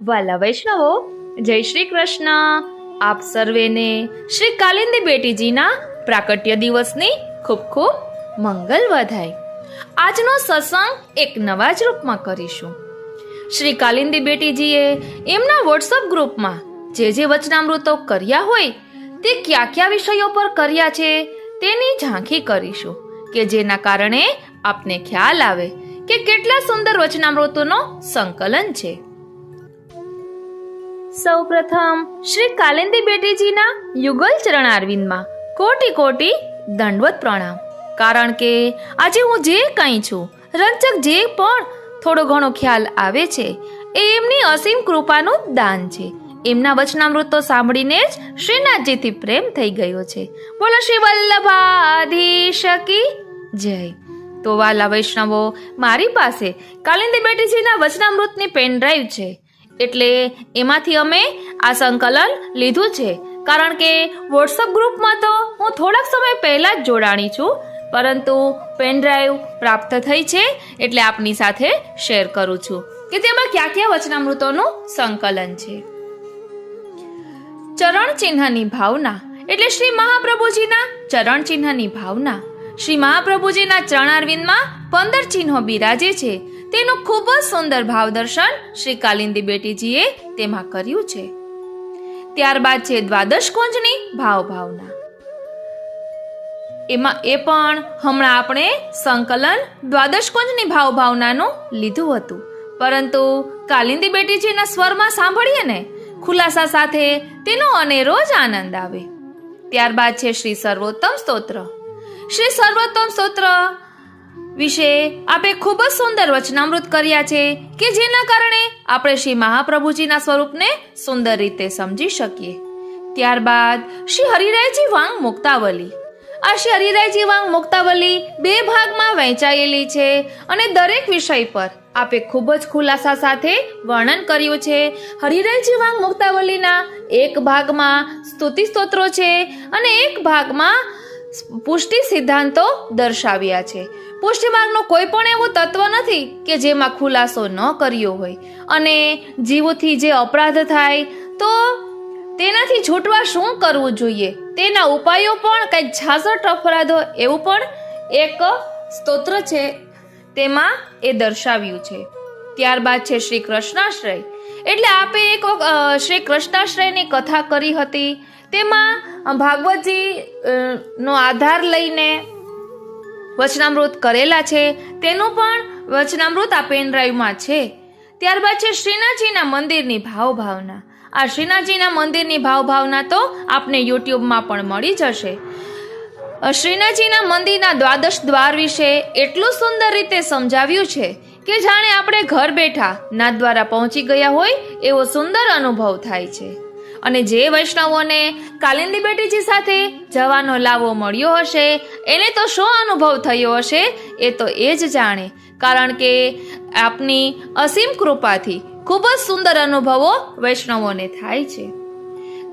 વાલા વૈષ્ણવો, જય શ્રી કૃષ્ણ. આપ સર્વેને શ્રી કાલિંદી બેટીજીના પ્રાકટ્ય દિવસની ખૂબ ખૂબ મંગલ વધાય. આજનો સત્સંગ એક નવા જ રૂપમાં કરીશું. શ્રી કાલિંદી બેટીજીએ એમના વોટ્સઅપ ગ્રુપમાં જે વચનામૃતો કર્યા હોય તે કયા વિષયો પર કર્યા છે તેની ઝાંખી કરીશું, કે જેના કારણે આપને ખ્યાલ આવે કે કેટલા સુંદર વચનામૃતોનો સંકલન છે. સૌપ્રથમ શ્રી કાલિંદી બેટીજીના યુગલ ચરણારવિંદમાં કોટી કોટી દંડવત પ્રણામ. કારણ કે આજે હું જે કંઈ છું, રંજક જે પણ થોડો ઘણો ખ્યાલ આવે છે એ એમની અસીમ કૃપાનું દાન છે. એમના વચનામૃતો સાંભળીને જ શ્રીનાથજીથી પ્રેમ થઈ ગયો છે. બોલો શ્રી વલ્લભાધીશ કી જય. તો વાલા વૈષ્ણવો, મારી પાસે કાલિંદી બેટીજીના વચનામૃતની પેન ડ્રાઈવ છે, એટલે એમાંથી અમે આ સંકલન લીધું છે. કારણ કે વોટ્સઅપ ગ્રુપમાં તો હું થોડાક સમય પહેલા જ જોડાણી છું, પરંતુ પેન ડ્રાઈવ પ્રાપ્ત થઈ છે એટલે આપની સાથે શેર કરું છું કે તેમાં કયા વચનામૃતોનું સંકલન છે. ચરણ ચિહ્નની ભાવના એટલે શ્રી મહાપ્રભુજીના ચરણ ચિહ્નની ભાવના. શ્રી મહાપ્રભુજીના ચરણારવિંદમાં 15 ચિહ્નો બિરાજે છે. તેનું ખૂબ જ સુંદર ભાવદર્શન શ્રી કાલિંદી બેટીજીએ તેમાં કર્યું છે. ત્યારબાદ છે દ્વાદશ કુંજની ભાવના. એમાં એ પણ હમણાં આપણે સંકલન દ્વાદશ કુંજની ભાવનાનું લીધું હતું, પરંતુ કાલિંદી બેટીજીના સ્વરમાં સાંભળીએ ને ખુલાસા સાથે તેનો અનેરો જ આનંદ આવે. ત્યારબાદ છે શ્રી સર્વોત્તમ સ્તોત્ર. શ્રી સર્વોત્તમ સ્તોત્ર વિશે આપે ખૂબ જ સુંદર વચનામૃત કર્યા છે, કે જેના કારણે આપણે શ્રી મહાપ્રભુજીના સ્વરૂપને સુંદર રીતે સમજી શકીએ. ત્યારબાદ શ્રી હરિરાયજી વાંગ મુક્તાવલી. આ શ્રી હરિરાયજી વાંગ મુક્તાવલી 2 ભાગમાં વહેંચાયેલી છે અને દરેક વિષય પર આપે ખૂબ જ ખુલાસા સાથે વર્ણન કર્યું છે. હરિરાયજી વાંગ મુક્તાવલીના એક ભાગમાં સ્તુતિ સ્તોત્રો છે અને એક ભાગમાં પુષ્ટિ સિદ્ધાંતો દર્શાવ્યા છે. પુષ્ટિ માર્ગનું કોઈ પણ એવું તત્વ નથી કે જેમાં ખુલાસો ન કર્યો હોય, અને જીવોથી જે અપરાધ થાય તો તેનાથી છૂટવા શું કરવું જોઈએ તેના ઉપાયો પણ કંઈક 66 અપરાધો એવું પણ એક સ્તોત્ર છે, તેમાં એ દર્શાવ્યું છે. ત્યારબાદ છે શ્રી કૃષ્ણાશ્રય. એટલે આપે એક શ્રી કૃષ્ણાશ્રયની કથા કરી હતી. તેમાં ભાગવતજી નો આધાર લઈને વચનામૃત કરેલા છે, તેનું પણ વચનામૃત આ પેન ડ્રાઈવમાં છે. ત્યારબાદ છે શ્રીનાથજીના મંદિરની ભાવના. આ શ્રીનાથજીના મંદિરની ભાવના તો આપને યુટ્યુબમાં પણ મળી જશે. શ્રીનાથજીના મંદિરના દ્વાદશ દ્વાર વિશે એટલું સુંદર રીતે સમજાવ્યું છે કે જાણે આપણે ઘર બેઠા નાથ દ્વારા પહોંચી ગયા હોય એવો સુંદર અનુભવ થાય છે. અને જે વૈષ્ણવોને કાલિંદી બેટીજી સાથે જવાનો લાવો મળ્યો હશે એને તો શું અનુભવ થયો હશે એ તો એ જ જાણે, કારણ કે આપની અસીમ કૃપાથી ખૂબ જ સુંદર અનુભવો વૈષ્ણવોને થાય છે.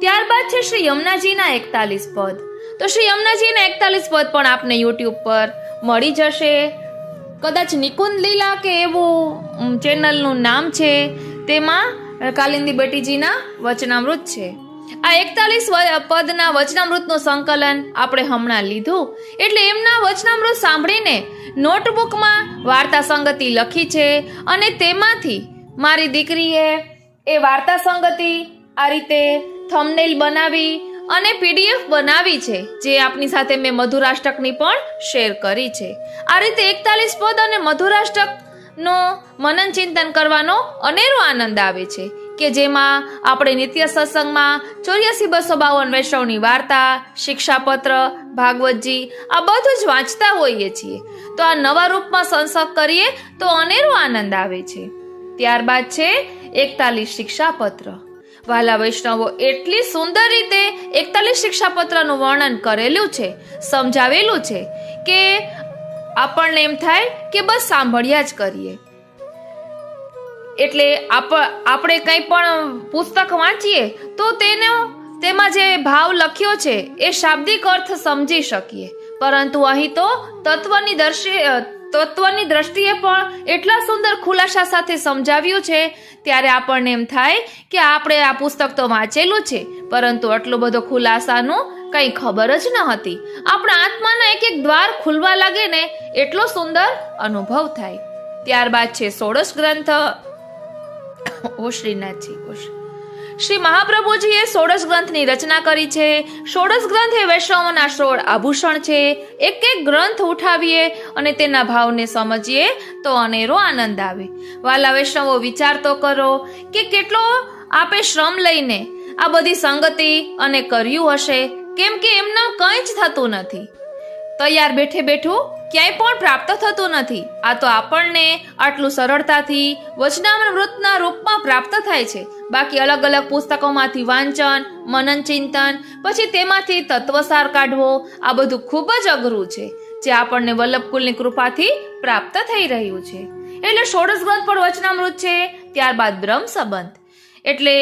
ત્યારબાદ છે શ્રી યમુનાજીના 41 પદ. તો શ્રી યમુનાજીના 41 પદ પણ આપને યુટ્યુબ પર મળી જશે. કદાચ નિકુંજ લીલા કે એવું ચેનલનું નામ છે, તેમાં કાલિંદી બેટીજીના વચનામૃત છે. આ 41 પદના વચનામૃતનું સંકલન આપણે હમણાં લીધું, એટલે એમના વચનામૃત સાંભળીને નોટબુકમાં વાર્તા સંગતિ લખી છે, અને તેમાંથી મારી દીકરીએ એ વાર્તા સંગતિ આ રીતે થંબનેલ બનાવી અને PDF બનાવી છે, જે આપની સાથે મેં મધુરાષ્ટકની પણ શેર કરી છે. આ રીતે 41 પદ અને મધુરાષ્ટકનો મનન ચિંતન કરવાનો અનેરો આનંદ આવે છે, કે જેમાં આપણે નિત્ય સત્સંગમાં 84-252 વૈષ્ણવની વાર્તા, શિક્ષાપત્ર, ભાગવતજી આ બધું જ વાંચતા હોઈએ છીએ. તો આ નવા રૂપમાં સંસર્ગ કરીએ તો અનેરો આનંદ આવે છે. ત્યારબાદ છે 41 શિક્ષાપત્ર. વાલા વૈષ્ણવો, એટલી સુંદર રીતે 41 શિક્ષાપત્રનું વર્ણન કરેલું છે, સમજાવેલું છે, કે આપણને એમ થાય કે બસ સાંભળ્યા જ કરીએ. એટલે આપણે કંઈ પણ પુસ્તક વાંચીએ તો તેમાં જે ભાવ લખ્યો છે એ શાબ્દિક અર્થ સમજી શકીએ, પરંતુ અહીં તો તત્વની દ્રષ્ટિએ પણ એટલા સુંદર ખુલાસા સાથે સમજાવ્યું છે, ત્યારે આપણને એમ થાય કે આપણે આ પુસ્તક તો વાંચેલું છે, પરંતુ આટલો બધો ખુલાસાનું કંઈ ખબર જ ન હતી. આપણા આત્માના એક એક દ્વાર ખુલવા લાગે ને એટલો સુંદર અનુભવ થાય. ત્યારબાદ છે ષોડશ ગ્રંથ. ઓ શ્રીનાથજી, શ્રી મહાપ્રભુજીએ ષોડશ ગ્રંથની રચના કરી છે. ષોડશ ગ્રંથ એ વૈષ્ણવોના 16 આભૂષણ છે. એક એક ગ્રંથ ઉઠાવીએ અને તેના ભાવને સમજીએ તો અનેરો આનંદ આવે. વાલા વૈષ્ણવો, વિચાર તો કરો કે કેટલો આપે શ્રમ લઈને આ બધી સંગતિ અને કર્યું હશે, કેમ કે એમને કંઈ જ થતું નથી. તૈયાર બેઠે બેઠું ક્યાંય પણ પ્રાપ્ત થતું નથી. આ તો આપણને આટલું સરળતાથી વચનામૃતના રૂપમાં પ્રાપ્ત થાય છે. બાકી અલગ અલગ પુસ્તકોમાંથી વાંચન, મનન, ચિંતન, પછી તેમાંથી તત્વસાર કાઢવો, આ બધું ખૂબ જ અઘરું છે, જે આપણને વલ્લભકુલની કૃપાથી પ્રાપ્ત થઈ રહ્યું છે. એટલે ષોડશ ગ્રંથ પણ વચનામૃત છે. ત્યારબાદ બ્રહ્મ સંબંધ, એટલે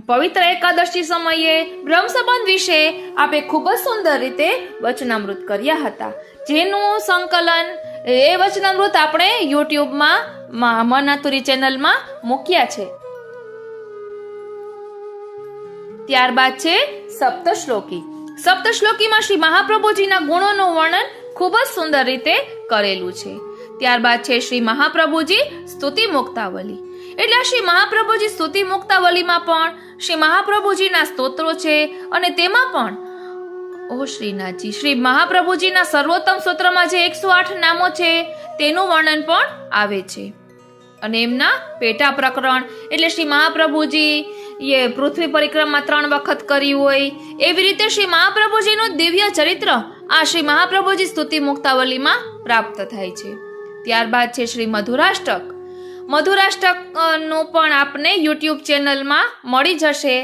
પવિત્ર એકાદશી સમયે બ્રહ્મ સંબંધ વિશે આપે ખૂબ જ સુંદર રીતે વચનામૃત કર્યા હતા, જેનું સંકલન એ વચનામૃત આપણે યુટ્યુબમાં મનાતુરી ચેનલમાં મૂક્યા છે. ત્યારબાદ છે સપ્તશ્લોકી. સપ્તશ્લોકીમાં શ્રી મહાપ્રભુજીના ગુણોનું વર્ણન ખૂબ જ સુંદર રીતે કરેલું છે. ત્યારબાદ છે શ્રી મહાપ્રભુજી સ્તુતિ મુક્તાવલી. એટલે શ્રી મહાપ્રભુજી સ્તુતિ મુક્તાવલીમાં પણ શ્રી મહાપ્રભુજીના સ્તોત્રો છે, અને તેમાં પણ ઓ શ્રીનાથજી, શ્રી મહાપ્રભુજીના સર્વોત્તમ સ્તોત્રમાં જે 108 નામો છે તેનું વર્ણન પણ આવે છે. અને એમના પેટા પ્રકરણ, એટલે શ્રી મહાપ્રભુજી એ પૃથ્વી પરિક્રમા 3 વખત કરી હોય, એવી રીતે શ્રી મહાપ્રભુજીનું દિવ્ય ચરિત્ર આ શ્રી મહાપ્રભુજી સ્તુતિ મુક્તાવલીમાં પ્રાપ્ત થાય છે. ત્યારબાદ છે શ્રી મધુરાષ્ટક. મધુરાષ્ટક નું પણ આપને યુટ્યુબ ચેનલમાં મળી જશે.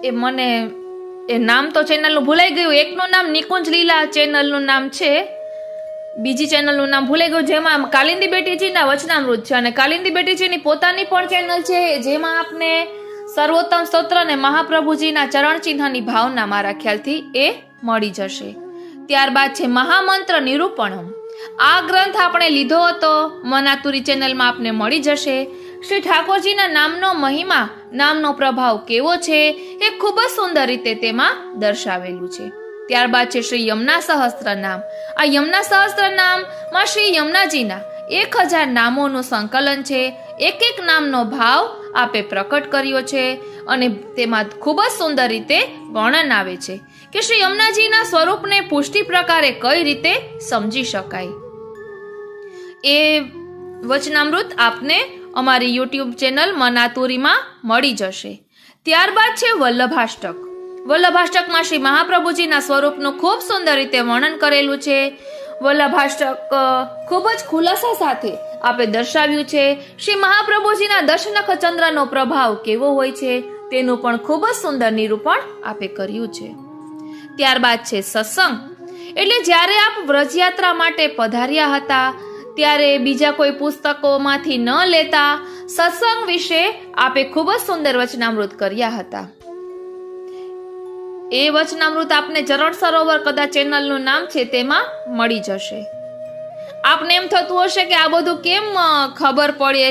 એ મને એ નામ તો ચેનલનું ભૂલાઈ ગયું. એકનું નામ નિકુંજ લીલા ચેનલનું નામ છે, બીજી ચેનલનું નામ ભૂલાઈ ગયું, જેમાં કાલિંદી બેટીજીના વચનામૃત છે. અને કાલિંદી બેટીજીની પોતાની પણ ચેનલ છે, જેમાં આપને સર્વોત્તમ સ્તોત્ર અને મહાપ્રભુજીના ચરણ ચિહ્નની ભાવના મારા ખ્યાલથી એ મળી જશે. ત્યારબાદ છે મહામંત્ર નિરૂપણમ. આ ગ્રંથ આપણે લીધો હતો, મનાતુરી ચેનલમાં આપને મળી જશે. શ્રી ઠાકોરજીના નામનો મહિમા, નામનો પ્રભાવ કેવો છે એ ખૂબ જ સુંદર રીતે તેમાં દર્શાવેલું છે. ત્યારબાદ છે શ્રી યમુના સહસ્ત્ર નામ. આ યમુના સહસ્ત્ર નામમાં શ્રી યમુનાજીના 1000 નામોનું સંકલન છે. એક એક નામનો ભાવ આપે પ્રકટ કર્યો છે, અને તેમાં ખૂબ જ સુંદર રીતે વર્ણન આવે છે કે શ્રી યમુનાજીના સ્વરૂપને પુષ્ટિ પ્રકારે કઈ રીતે સમજી શકાય. એ વચનામૃત આપને અમારી યુટ્યુબ ચેનલ મનાતુરીમાં મળી જશે. ત્યારબાદ છે વલ્લભાષ્ટક. વલ્લભાષ્ટકમાં શ્રી મહાપ્રભુજીના સ્વરૂપનું ખૂબ સુંદર રીતે વર્ણન કરેલું છે. વલ્લભાષ્ટક ખૂબ જ ખુલાસા સાથે આપે દર્શાવ્યું છે શ્રી મહાપ્રભુજીના દશનખ ચંદ્રનો પ્રભાવ કેવો હોય છે, તેનું પણ ખૂબ જ સુંદર નિરૂપણ આપે કર્યું છે. ત્યારબાદ છે સત્સંગ. એટલે જ્યારે આપ વ્રજયાત્રા માટે પધાર્યા હતા, ત્યારે બીજા કોઈ પુસ્તકોમાંથી ન લેતા સત્સંગ વિશે આપે ખૂબ જ સુંદર વચનામૃત કર્યા હતા. એ વચનામૃત આપને ચરણ સરોવર કદાચ ચેનલનું નામ છે તેમાં મળી જશે. આપને એમ થતું હશે કે આ બધું કેમ ખબર પડે,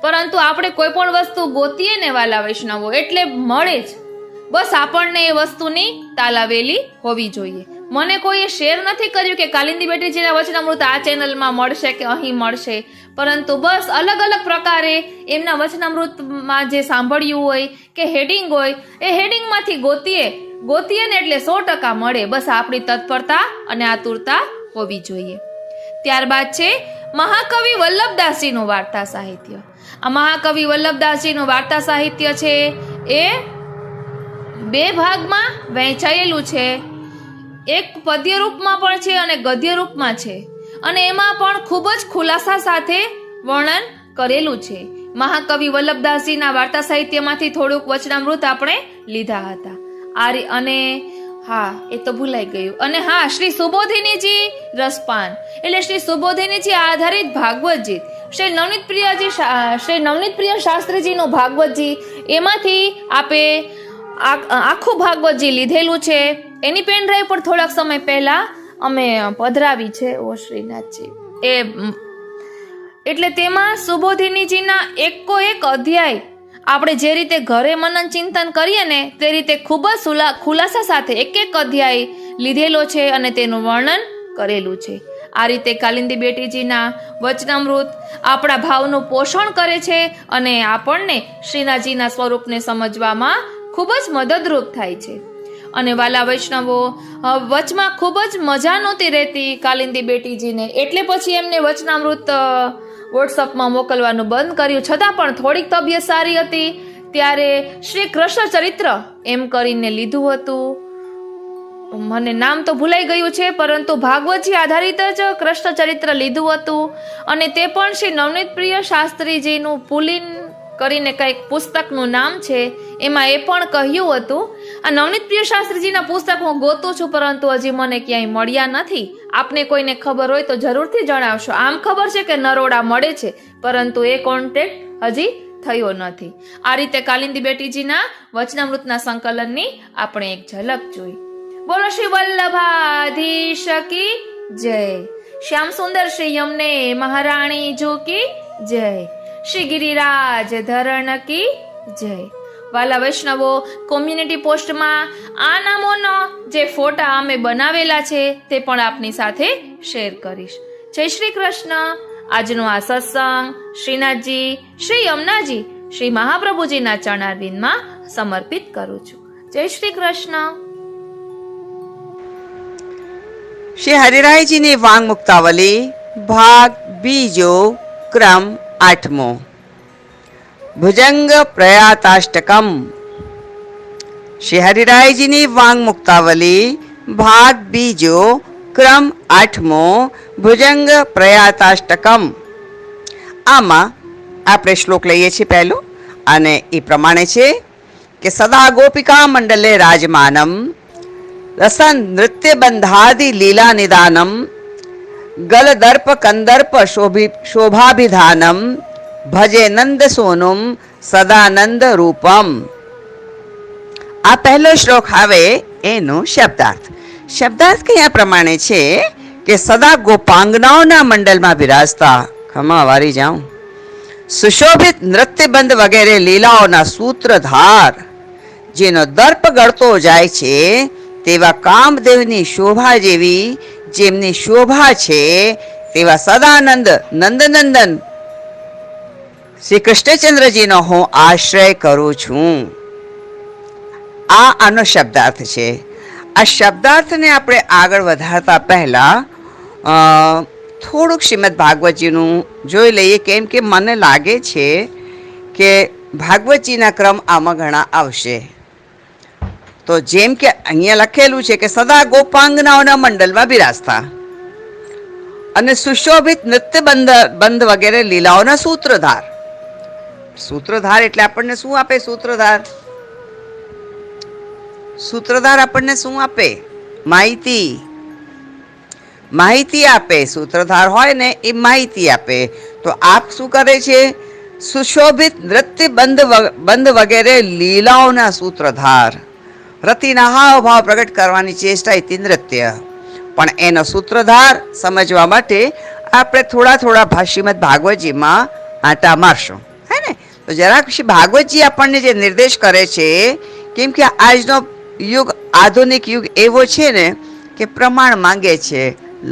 પરંતુ આપણે કોઈ પણ વસ્તુ ગોતીએ ને વાલા વૈષ્ણવો, એટલે મળે જ. બસ આપણને એ વસ્તુની તાલાવેલી હોવી જોઈએ. મને કોઈએ શેર નથી કર્યું કે કાલિંદી બેટીજીના વચનામૃત આ ચેનલમાં મળશે કે અહીં મળશે, પરંતુ બસ અલગ અલગ પ્રકારે એમના વચનામૃતમાં જે સાંભળ્યું હોય કે હેડિંગ હોય, એ હેડિંગમાંથી ગોતીએ ને એટલે 100% મળે. બસ આપણી તત્પરતા અને આતુરતા હોવી જોઈએ. ત્યારબાદ છે મહાકવિ વલ્લભદાસજીનું વાર્તા સાહિત્ય. આ મહાકવિ વલ્લભદાસજીનું વાર્તા સાહિત્ય છે એ 2 ભાગમાં વહેંચાયેલું છે. એક પદ્ય રૂપમાં પણ છે અને ગદ્ય રૂપમાં છે, અને એમાં પણ ખૂબ જ ખુલાસા સાથે વર્ણન કરેલું છે. મહાકવિ વલ્લભદાસજીના વાર્તા સાહિત્યમાંથી થોડુંક વચનામૃત આપણે લીધા હતા. અને હા, એ તો ભૂલાઈ ગયું. અને હા, શ્રી સુબોધિનીજી રસપાન, એટલે શ્રી સુબોધિનીજી આધારિત ભાગવતજી, શ્રી નવનીતપ્રિય શાસ્ત્રીજીનું ભાગવતજી, એમાંથી આપે આખું ભાગવતજી લીધેલું છે. એની પેન ડ્રાઈવ પર થોડાક સમય પહેલા અમે પધરાવી છે. ઓ શ્રીનાથજી, એટલે તેમાં સુબોધિનીજીના એકો એક અધ્યાય આપણે જે રીતે ઘરે મનન ચિંતન કરીએ ને તે રીતે ખૂબ જ ખુલાસા સાથે એક એક અધ્યાય લીધેલો છે અને તેનું વર્ણન કરેલું છે. આ રીતે કાલિંદી બેટીજીના વચનામૃત આપણા ભાવનું પોષણ કરે છે અને આપણને શ્રીનાથજીના સ્વરૂપને સમજવામાં ખૂબ જ મદદરૂપ થાય છે. અને વાલા વૈષ્ણવો, વચમાં ખૂબ જ મજા નહોતી રહેતી કાલિંદી બેટીજીને, એટલે પછી એમને વચનામૃત વોટ્સઅપમાં મોકલવાનું બંધ કર્યું. છતાં પણ થોડીક તબિયત સારી હતી ત્યારે શ્રી કૃષ્ણ ચરિત્ર એમ કરીને લીધું હતું. મને નામ તો ભૂલાઈ ગયું છે, પરંતુ ભાગવતજી આધારિત જ કૃષ્ણ ચરિત્ર લીધું હતું. અને તે પણ શ્રી નવનીતપ્રિય શાસ્ત્રીજીનું પુલિન કરીને કંઈક પુસ્તકનું નામ છે, એમાં એ પણ કહ્યું હતું. આ નવનીતપ્રિય શાસ્ત્રીજીના પુસ્તક હું ગોતું છું, પરંતુ હજી મને ક્યાંય મળ્યા નથી. આપને કોઈને ખબર હોય તો જરૂરથી જણાવશો. આમ ખબર છે કે નરોડા મળે છે, પરંતુ એ કોન્ટેક્ટ હજી થયો નથી. આ રીતે કાલિંદી બેટીજીના વચનામૃતના સંકલનની આપણે એક ઝલક જોઈ. બોલો શ્રી વલ્લભાધીશ કી જય. શ્યામ સુંદર શ્રી યમને મહારાણી જો કી જય. શ્રી ગિરિરાજ ધરણ કી જય. વાલા વૈષ્ણવો, કોમ્યુનિટી પોસ્ટમાં આ નામોનો જે ફોટા અમે બનાવેલા છે તે પણ આપની સાથે શેર કરીશ. જય શ્રી કૃષ્ણ. આજનો આ સત્સંગ શ્રીનાથજી, શ્રી યમુનાજી, શ્રી મહાપ્રભુજીના ચરણારવિંદમાં સમર્પિત કરું છું. જય શ્રી કૃષ્ણ. શ્રી હરિરાયજીની વાંગ મુક્તાવલી ભાગ બીજો ક્રમ 8મો. ભુજંગ પ્રયાતાષ્ટકમ. શ્રી હરિરાયજીની વાંગ મુક્તાવલી ભાગ બીજો ક્રમ 8મો. ભુજંગ પ્રયાતાષ્ટકમ. આમાં આપણે શ્લોક લઈએ છીએ પહેલો, અને એ પ્રમાણે છે કે સદા ગોપિકા મંડલે રાજમાનમ રસન નૃત્ય બંધાદિ લીલા નિદાનમ ગલદર્પ કંદર્પ શોભાભિધાનમ ભજે નંદ સોનુમ સદાનંદ રૂપમ. આ પહેલો શ્લોક આવે એનો શબ્દાર્થ. શબ્દાર્થ કયા પ્રમાણે છે કે સદા ગોપાંગનાઓના મંડળમાં બિરાજતા, ખમા વારી જાઉં, સુશોભિત નૃત્યબંધ વગેરે લીલાઓના સૂત્રધાર, જેનો દર્પ ગળતો જાય છે તેવા કામદેવની શોભા જેવી જેમની શોભા છે તેવા સદાનંદ નંદનંદન શ્રી કૃષ્ણચંદ્રજીનો હું આશ્રય કરું છું. આનો શબ્દાર્થ છે. આ શબ્દાર્થને આપણે આગળ વધારતા પહેલા થોડુંક શ્રીમદ ભાગવતજીનું જોઈ લઈએ, કેમ કે મને લાગે છે કે ભાગવતજીના ક્રમ આમાં ઘણા આવશે. તો જેમ કે અહીંયા લખેલું છે કે સદા ગોપાંગનાઓના મંડળમાં બિરાજતા અને સુશોભિત નૃત્ય બંધ વગેરે લીલાઓના સૂત્રધાર. સૂત્રધાર એટલે આપણને શું આપે? સૂત્રધાર આપણને શું આપે? માહિતી આપે. સૂત્રધાર હોય ને એ માહિતી આપે. તો આપ શું કરે છે? સુશોભિત નૃત્ય બંધ વગેરે લીલાઓના સૂત્રધાર. રતિના હાવભાવ પ્રગટ કરવાની ચેષ્ટા હતી નૃત્ય, પણ એનો સૂત્રધાર સમજવા માટે આપણે થોડા શ્રીમદ ભાગવતજીમાં આંટા મારશું, હે ને? તો જરાક શ્રી ભાગવતજી આપણને જે નિર્દેશ કરે છે, કેમ કે આજનો યુગ આધુનિક યુગ એવો છે ને કે પ્રમાણ માંગે છે,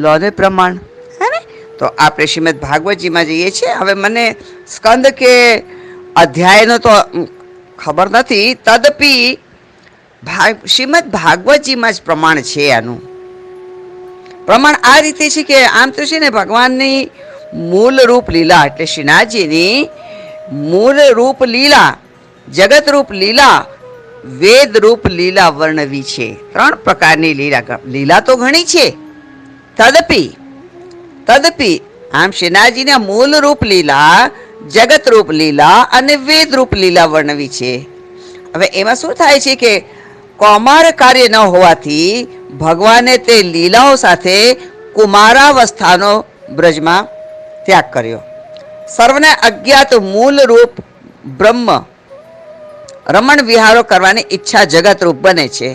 લોને પ્રમાણ, હે ને? તો આપણે શ્રીમદ ભાગવતજીમાં જઈએ છીએ. હવે મને સ્કંદ કે અધ્યાયનો તો ખબર નથી, તદપી શ્રીમદ ભાગવતજીમાં જ પ્રમાણ છે. આનું પ્રમાણ આ રીતે છે કે આમ તો છે ને ભગવાનની મૂળ રૂપ લીલા, એટલે શ્રીનાથજીની મૂળ રૂપ લીલા, જગત રૂપ લીલા, વેદ રૂપ લીલા વર્ણવી છે. 3 પ્રકારની લીલા તો ઘણી છે. તદપી આમ શ્રીનાથજીના મૂળ રૂપ લીલા, જગત રૂપ લીલા અને વેદ રૂપ લીલા વર્ણવી છે. હવે એમાં શું થાય છે કે કૌમાર કાર્ય ન હોવાથી ભગવાને તે લીલાઓ સાથે કુમારાવસ્થાનો બ્રજમાં ત્યાગ કર્યો. સર્વને અજ્ઞાત મૂળ રૂપ બ્રહ્મ રમણ વિહારો કરવાની ઈચ્છા જગત રૂપ બને છે.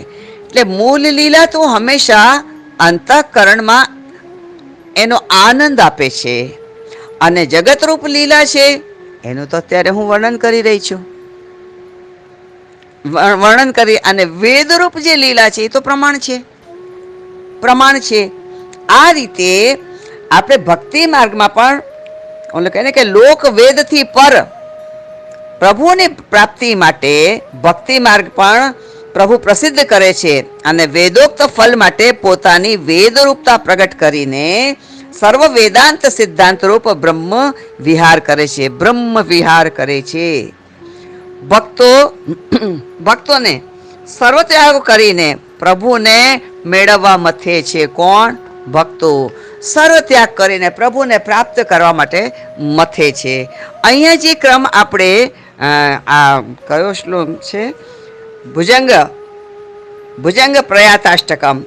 એટલે મૂળ લીલા તો હંમેશા અંતઃકરણમાં એનો આનંદ આપે છે. અને જગતરૂપ લીલા છે એનું તો અત્યારે હું વર્ણન કરી રહી છું. વર્ણન કરી, અને વેદરૂપ જે લીલા છે એ તો પ્રમાણ છે. આ રીતે આપણે ભક્તિ માર્ગમાં પણ ઓલું કહે ને કે લોક વેદથી પર પ્રભુની પ્રાપ્તિ માટે ભક્તિ માર્ગ પણ પ્રભુ પ્રસિદ્ધ કરે છે. અને વેદોક્ત ફલ માટે પોતાની વેદરૂપતા પ્રગટ કરીને સર્વ વેદાંત સિદ્ધાંત રૂપ બ્રહ્મ વિહાર કરે છે. ભક્તોને સર્વત્યાગ કરીને પ્રભુને મેળવવા મથે છે. કોણ? ભક્તો સર્વત્યાગ કરીને પ્રભુને પ્રાપ્ત કરવા માટે મથે છે. અહીંયા જે ક્રમ આપણે આ કયો શ્લોક છે, ભુજંગ પ્રયાતાષ્ટકમ,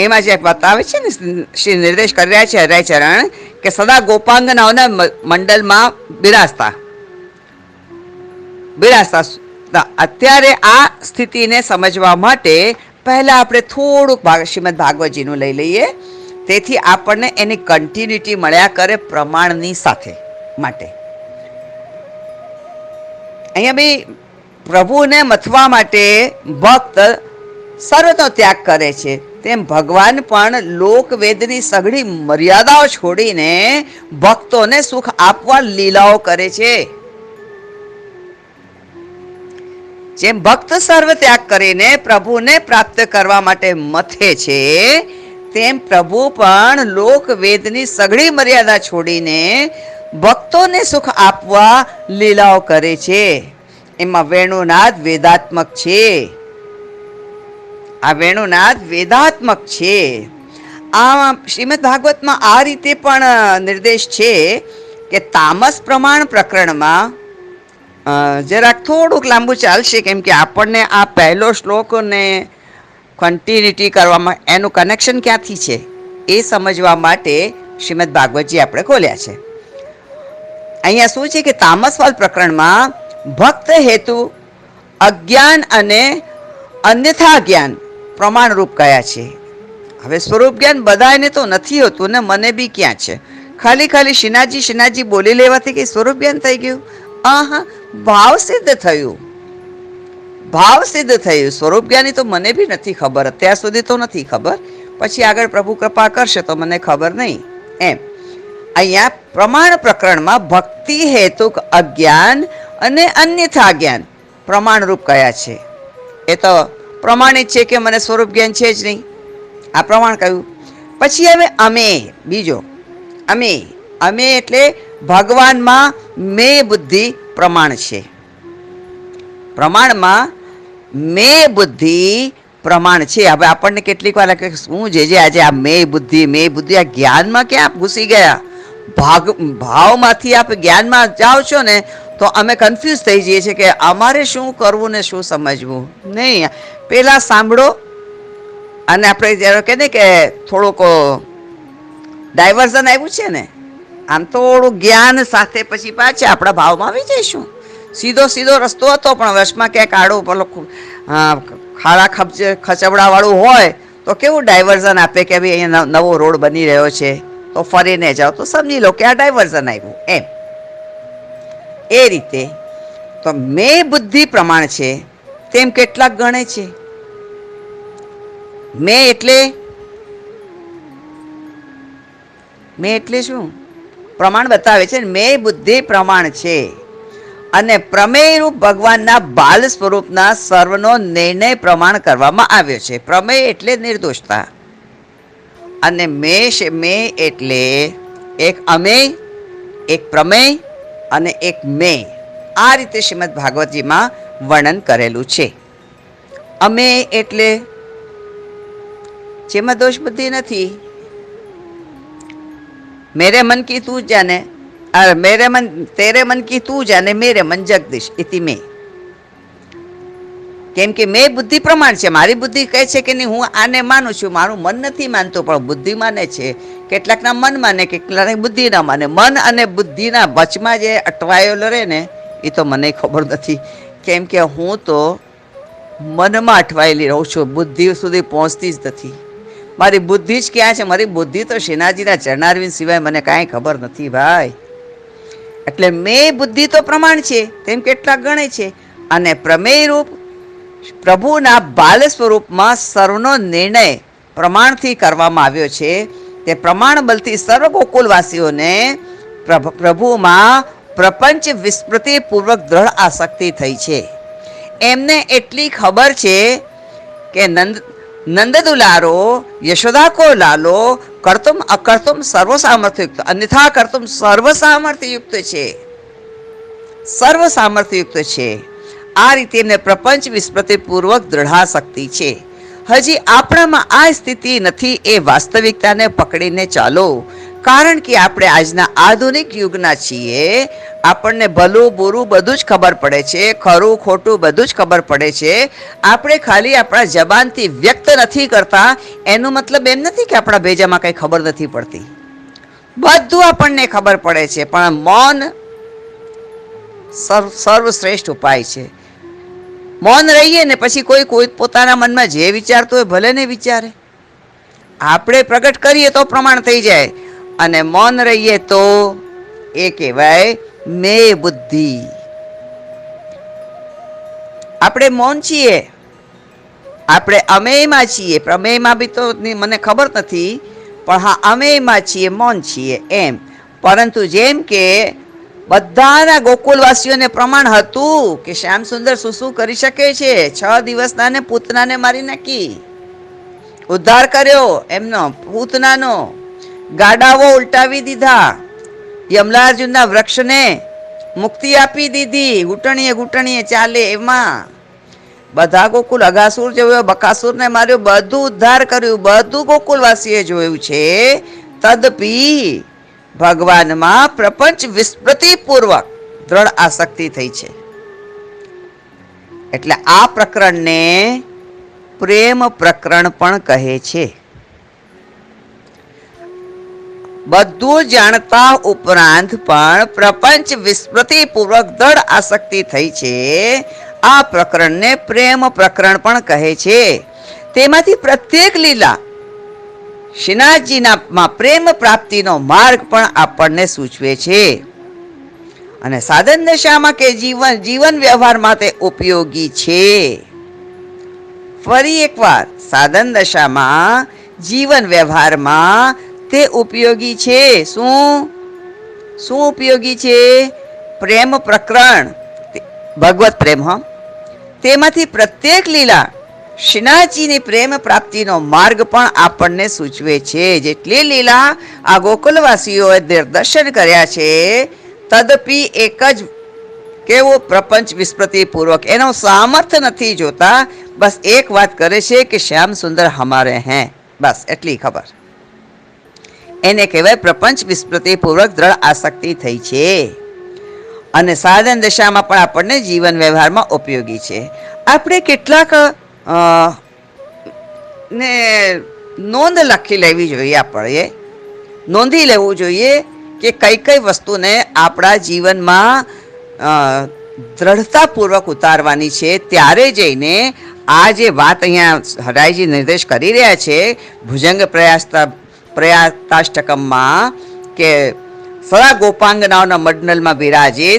એમાં જે બતાવે છે ને, શ્રી નિર્દેશ કરી રહ્યા છે હરિચરણ કે સદા ગોપાંગનાઓના મંડળમાં બિરાજતા. અત્યારે આ સ્થિતિને સમજવા માટે પહેલા આપણે થોડુંક શ્રીમદ ભાગવતજીનું લઈ લઈએ, તેથી આપણને એની કન્ટિન્યુટી મળ્યા કરે પ્રમાણની સાથે. માટે અહીંયા બી પ્રભુને મથવા માટે ભક્ત સર્વનો ત્યાગ કરે છે, તેમ ભગવાન પણ લોકવેદની સઘળી મર્યાદાઓ છોડીને ભક્તોને સુખ આપવા લીલાઓ કરે છે. જેમ ભક્ત સર્વ ત્યાગ કરીને પ્રભુને પ્રાપ્ત કરવા માટે મથે છે, તેમ પ્રભુ પણ લોકવેદની સઘળી મર્યાદા છોડીને ભક્તોને સુખ આપવા લીલાઓ કરે છે. એમાં વેણુનાદ વેદાત્મક છે. આ વેણુનાદ વેદાત્મક છે. આ શ્રીમદ ભાગવતમાં આ રીતે પણ નિર્દેશ છે કે તામસ પ્રમાણ પ્રકરણમાં જરાક થોડુંક લાંબુ ચાલશે, કેમ કે આપણને આ પહેલો શ્લોક ને કન્ટિન્યુટી કરવામાં એનું કનેક્શન ક્યાંથી છે એ સમજવા માટે શ્રીમદ ભાગવતજી આપણે ખોલ્યા છે. અહીંયા શું છે કે તામસવાદ પ્રકરણમાં ભક્ત હેતુ અજ્ઞાન અને અન્યથા જ્ઞાન પ્રમાણરૂપ કયા છે. હવે સ્વરૂપ જ્ઞાન બધાને તો નથી હોતું ને, મને બી ક્યાં છે. ખાલી શ્રીનાથજી બોલી લેવાથી કઈ સ્વરૂપ જ્ઞાન થઈ ગયું? ભાવ સિદ્ધ થયું. સ્વરૂપ જ્ઞાની તો મને બી નથી ખબર, અત્યાર સુધી તો નથી ખબર, પછી આગળ પ્રભુ કૃપા કરશે તો મને ખબર નહીં. એમ અહીંયા પ્રમાણ પ્રકરણમાં ભક્તિ હેતુક અજ્ઞાન અને અન્યથા જ્ઞાન પ્રમાણરૂપ કયા છે. એ તો પ્રમાણિત છે કે મને સ્વરૂપ જ્ઞાન છે જ નહીં, આ પ્રમાણ કહ્યું. પછી હવે બીજો અમે એટલે ભગવાનમાં મેં બુદ્ધિ પ્રમાણ છે. પ્રમાણમાં મેં બુદ્ધિ પ્રમાણ છે. હવે આપણને કેટલીક વાર લાગે શું જે આજે આ મેં બુદ્ધિ આ જ્ઞાનમાં ક્યાં આપ ઘૂસી ગયા? ભાવમાંથી આપ જ્ઞાનમાં જાઓ છો ને તો અમે કન્ફ્યુઝ થઈ જઈએ છીએ કે અમારે શું કરવું ને શું સમજવું. નહીં, પેલા સાંભળો અને આપણે જ્યારે કહે ને કે થોડુંક ડાયવર્ઝન આવ્યું છે ને, આમ થોડું જ્ઞાન સાથે પછી પાછા આપણા ભાવમાં આવી જઈશું. સીધો રસ્તો હતો પણ વર્ષમાં ક્યાંક આડો પેલો ખાડા ખચવડા વાળું હોય તો કેવું ડાયવર્ઝન આપે કે ભાઈ અહીંયા નવો રોડ બની રહ્યો છે તો ફરીને જાઓ, તો સમજી લો કે આ ડાયવર્ઝન આવ્યું. એમ એ રીતે તો મેં બુદ્ધિ પ્રમાણ છે તેમ કેટલાક ગણે છે. મેં એટલે શું? પ્રમાણ બતાવે છે. મેં બુદ્ધિ પ્રમાણ છે અને પ્રમેયરૂપ ભગવાનના બાલ સ્વરૂપના સર્વનો નિર્ણય પ્રમાણ કરવામાં આવ્યો છે. પ્રમેય એટલે નિર્દોષતા, અને મેં એટલે એક અમેય, એક પ્રમેય અને એક મેં. આ રીતે શ્રીમદ ભાગવતજીમાં વર્ણન કરેલું છે. અમે એટલે જેમાં દોષ બુદ્ધિ નથી. મેરે મન કી તું જાને, તેરે મન કી તું જાને, મેરે મન જગદીશ ઇતિ મેં. કેમ કે મેં બુદ્ધિ પ્રમાણ છે. મારી બુદ્ધિ કહે છે કે નહીં, હું આને માનું છું, મારું મન નથી માનતું, પણ બુદ્ધિ માને છે. કેટલાકના મન માને, કેટલાક બુદ્ધિ ના માને. મન અને બુદ્ધિના વચમાં જે અટવાયેલો રહે ને એ તો મને ખબર નથી, કેમ કે હું તો મનમાં અટવાયેલી રહું છું, બુદ્ધિ સુધી પહોંચતી જ નથી. મારી બુદ્ધિ જ ક્યાં છે? મારી બુદ્ધિ તો શ્રીનાથજીના ચરણારવિંદ સિવાય મને કાંઈ ખબર નથી ભાઈ. એટલે મેં બુદ્ધિ તો પ્રમાણ છે તેમ કેટલાક ગણે છે, અને પ્રમેય રૂપ પ્રભુના બાલ સ્વરૂપમાં સર્વનો નિર્ણય પ્રમાણથી કરવામાં આવ્યો છે. તે પ્રમાણ બલથી સર્વ ગોકુલવાસીઓને પ્રભુમાં પ્રપંચ વિસ્મૃતિ પૂર્વક દ્રઢ આસક્તિ થઈ છે. એમને એટલી ખબર છે કે નંદ દુલારો યશોદા કો લાલો કર્તુમ અકર્તુમ સર્વ સામર્થ્યયુક્ત અન્યથા કર્તુમ સર્વ સામર્થ્યયુક્ત છે, સર્વ સામર્થ્યયુક્ત છે. આ રીતે એમને પ્રપંચ વિસ્મૃતિ પૂર્વક દ્રઢાશક્તિ છે. હજી આપણામાં આ સ્થિતિ નથી એ વાસ્તવિકતાને પકડીને ચાલો. કારણ કે આપણે આજના આધુનિક યુગના છીએ. આપણને ભલું બુરું બધું જ ખબર પડે છે, ખરું ખોટું બધું જ ખબર પડે છે. આપણે ખાલી આપણા જબાનથી વ્યક્ત નથી કરતા એનો મતલબ એમ નથી કે આપણા ભેજામાં કંઈ ખબર નથી પડતી. બધું આપણને ખબર પડે છે, પણ મૌન સર્વશ્રેષ્ઠ ઉપાય છે. મૌન રહીએ ને પછી કોઈ પોતાના મનમાં જે વિચારતો હોય ભલે ને વિચારે. આપણે પ્રગટ કરીએ તો પ્રમાણ થઈ જાય, અને મૌન રહીએ તો એ કહેવાય મેં બુદ્ધિ. આપણે મૌન છીએ, આપણે અમેયમાં છીએ. પ્રમેયમાં બી તો મને ખબર નથી, પણ હા અમેયમાં છીએ, મૌન છીએ એમ. પરંતુ જેમ કે બધાના ગોકુલવાસીઓને પ્રમાણ હતું કે શ્યામ સુંદર શું કરી શકે છે. 6 દિવસના ને પૂતનાને મારી નાખી, ઉદ્ધાર કર્યો એમનો પૂતનાનો, ગાડાઓ ઉલટાવી દીધા, યમલાર્જુનના વૃક્ષને મુક્તિ આપી દીધી, ઘૂંટણીએ ચાલે એમાં. બધા ગોકુલ અગાસુર જોયો, બકાસુરને માર્યો, બધું ઉદ્ધાર કર્યું, બધું ગોકુલવાસીએ જોયું છે. તદપી ભગવાનમાં પ્રપંચ વિસ્મૃતિ પૂર્વક દ્રઢ આસક્તિ થઈ છે. એટલે આ પ્રકરણને પ્રેમ પ્રકરણ પણ કહે છે. બધું જાણતા ઉપરાંત પણ પ્રપંચ વિસ્મૃતિ પૂર્વક દ્રઢ આસક્તિ થઈ છે. આ પ્રકરણને પ્રેમ પ્રકરણ પણ કહે છે. તેમાંથી પ્રત્યેક લીલા શ્રીનાથજીના પ્રેમ પ્રાપ્તિનો માર્ગ પણ આપણને સૂચવે છે, અને સાધન દશામાં કે જીવન વ્યવહારમાં તે ઉપયોગી છે. ફરી એકવાર, સાધન દશામાં જીવન વ્યવહારમાં તે ઉપયોગી છે. શું ઉપયોગી છે? પ્રેમ પ્રકરણ, ભગવત પ્રેમ. તેમાંથી પ્રત્યેક લીલા શ્રીનાથજીની પ્રેમ પ્રાપ્તિનો માર્ગ પણ આપણને સૂચવે છે. જેટલી લીલા આ ગોકુલવાસીઓએ દર્શન કર્યા છે, તદપી એક જ કેવો પ્રપંચ વિસ્મૃતિ પૂર્વક એનો સામર્થ્ય નથી જોતા. બસ એક વાત કરે છે કે શ્યામ સુંદર હમારે હૈ, બસ એટલી ખબર. એને કહેવાય પ્રપંચ વિસ્મૃતિ પૂર્વક દ્રઢ આસક્તિ થઈ છે. અને સાધન દશામાં પણ આપણને જીવન વ્યવહારમાં ઉપયોગી છે. આપણે કેટલાક ને નોંધ લખી લેવી જોઈએ. આપણે નોંધી લેવું જોઈએ કે કઈ કઈ વસ્તુને આપણા જીવનમાં દ્રઢતાપૂર્વક ઉતારવાની છે. ત્યારે જઈને આ જે વાત અહીંયા હરાયજી નિર્દેશ કરી રહ્યા છે ભુજંગ પ્રયાતાષ્ટકમમાં, કે સદા ગોપાંગનાઓના મંડલમાં બિરાજે,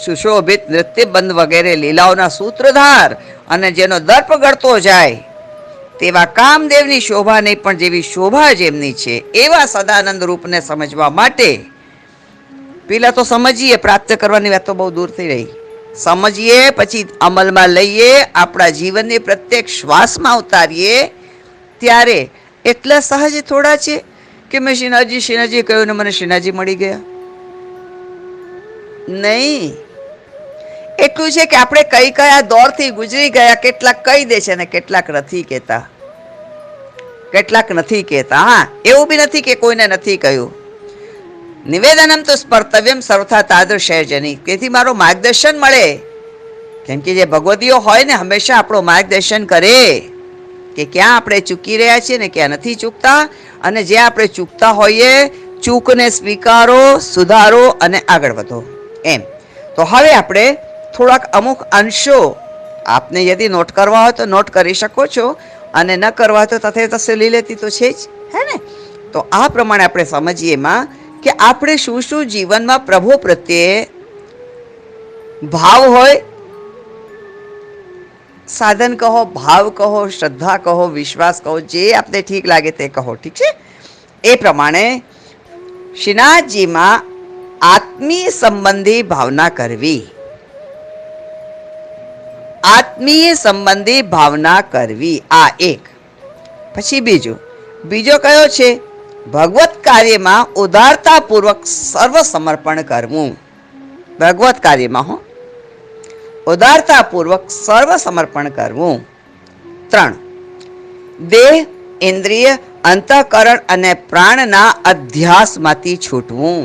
સુશોભિત નૃત્યબંધ વગેરે લીલાઓના સૂત્રધાર, અને જેનો દર્પ ગળતો જાય તેવા કામદેવની શોભા નહીં પણ જેવી શોભા જેમની છે એવા સદાનંદ રૂપને સમજવા માટે પેલા તો સમજીએ, પ્રાપ્ત કરવાની વાત તો બહુ દૂર થઈ રહી. સમજીએ, પછી અમલમાં લઈએ, આપણા જીવનની પ્રત્યેક શ્વાસમાં ઉતારીએ. ત્યારે એટલા સહજ થોડા છે કે મેં શ્રીનાથજી કહ્યું ને મને શ્રીનાથજી મળી ગયા. નહીં, એટલું છે કે આપણે કઈ કયા દોરથી ગુજરી ગયા. કેટલાક કહી દે છે ને કેટલાક નથી કહેતા, કેટલાક નથી કહેતા. હા, એવું બી નથી કે કોઈને નથી કહ્યું. નિવેદનમ તો સ્પર્તવ્યમ સર્વથા તાદૃશયજની. તેથી મારું માર્ગદર્શન મળે, કેમ કે જે ભગવદીઓ હોય ને હંમેશા આપણું માર્ગદર્શન કરે કે ક્યાં આપણે ચૂકી રહ્યા છીએ ને ક્યાં નથી ચૂકતા, અને જે આપણે ચૂકતા હોઈએ ચૂકને સ્વીકારો, સુધારો અને આગળ વધો એમ. તો હવે આપણે થોડાક અમુક અંશો આપને યદિ નોટ કરવા હોય તો નોટ કરી શકો છો. અને ન કરવા તો તથે તસે લીલેતી તો છે જ, હે ને? તો આ પ્રમાણે આપણે સમજીએ એમાં કે આપણે શું શું જીવનમાં પ્રભુ પ્રત્યે ભાવ હોય, સાધન કહો, ભાવ કહો, શ્રદ્ધા કહો, વિશ્વાસ કહો, જે આપને ઠીક લાગે તે કહો, ઠીક છે? એ પ્રમાણે શ્રીનાથજીમાં આત્મીય સંબંધી ભાવના કરવી, આત્મીય સંબંધી ભાવના કરવી, આ એક. પછી બીજો કયો છે? ભગવત કાર્યમાં ઉદારતાપૂર્વક સર્વ સમર્પણ કરવું. ભગવત કાર્યમાં ઉદારતાપૂર્વક સર્વ સમર્પણ કરવું. 3, દેહ, ઇન્દ્રિય, અંતઃકરણ અને પ્રાણના અધ્યાસમાંથી છૂટવું.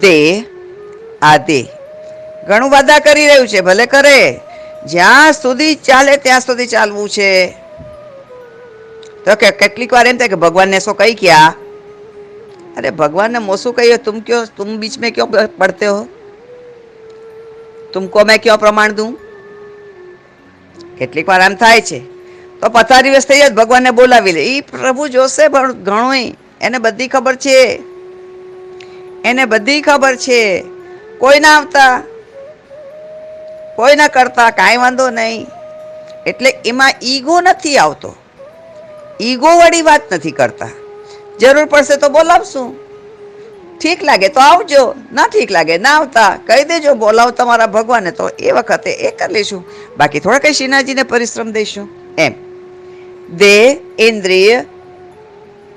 દેહ, આ દેહ ઘણું બધા કરી રહ્યું છે, ભલે કરે, જ્યાં સુધી ચાલે ત્યાં સુધી ચાલવું છે. તો કેટલીક વાર એમ થાય કે ભગવાનને શું કઈ ક્યાં? અરે ભગવાનને મોસું કહીએ, तुम बीच में क्यों पढ़ते हो? तुमको मैं क्यों प्रमाण दूं? કેટલીક વાર આમ થાય છે. તો પથારી વસ થઈ જાય, ભગવાનને બોલાવી લે. એ પ્રભુ જોશે ઘણું, એને બધી ખબર છે, એને બધી ખબર છે. કોઈ ના આવતા, કોઈ ના કરતા, કાંઈ વાંધો નહીં. એટલે એમાં ઈગો નથી આવતો, ઈગો વાળી વાત નથી કરતા. જરૂર પડશે તો બોલાવશું, ઠીક લાગે તો આવજો, ના ઠીક લાગે ના આવતા, કહી દેજો બોલાવો તમારા ભગવાનને, તો એ વખતે એ કરી લઈશું. બાકી થોડા કઈ શ્રીનાથજીને પરિશ્રમ દઈશું એમ. દેહ, ઇન્દ્રિય,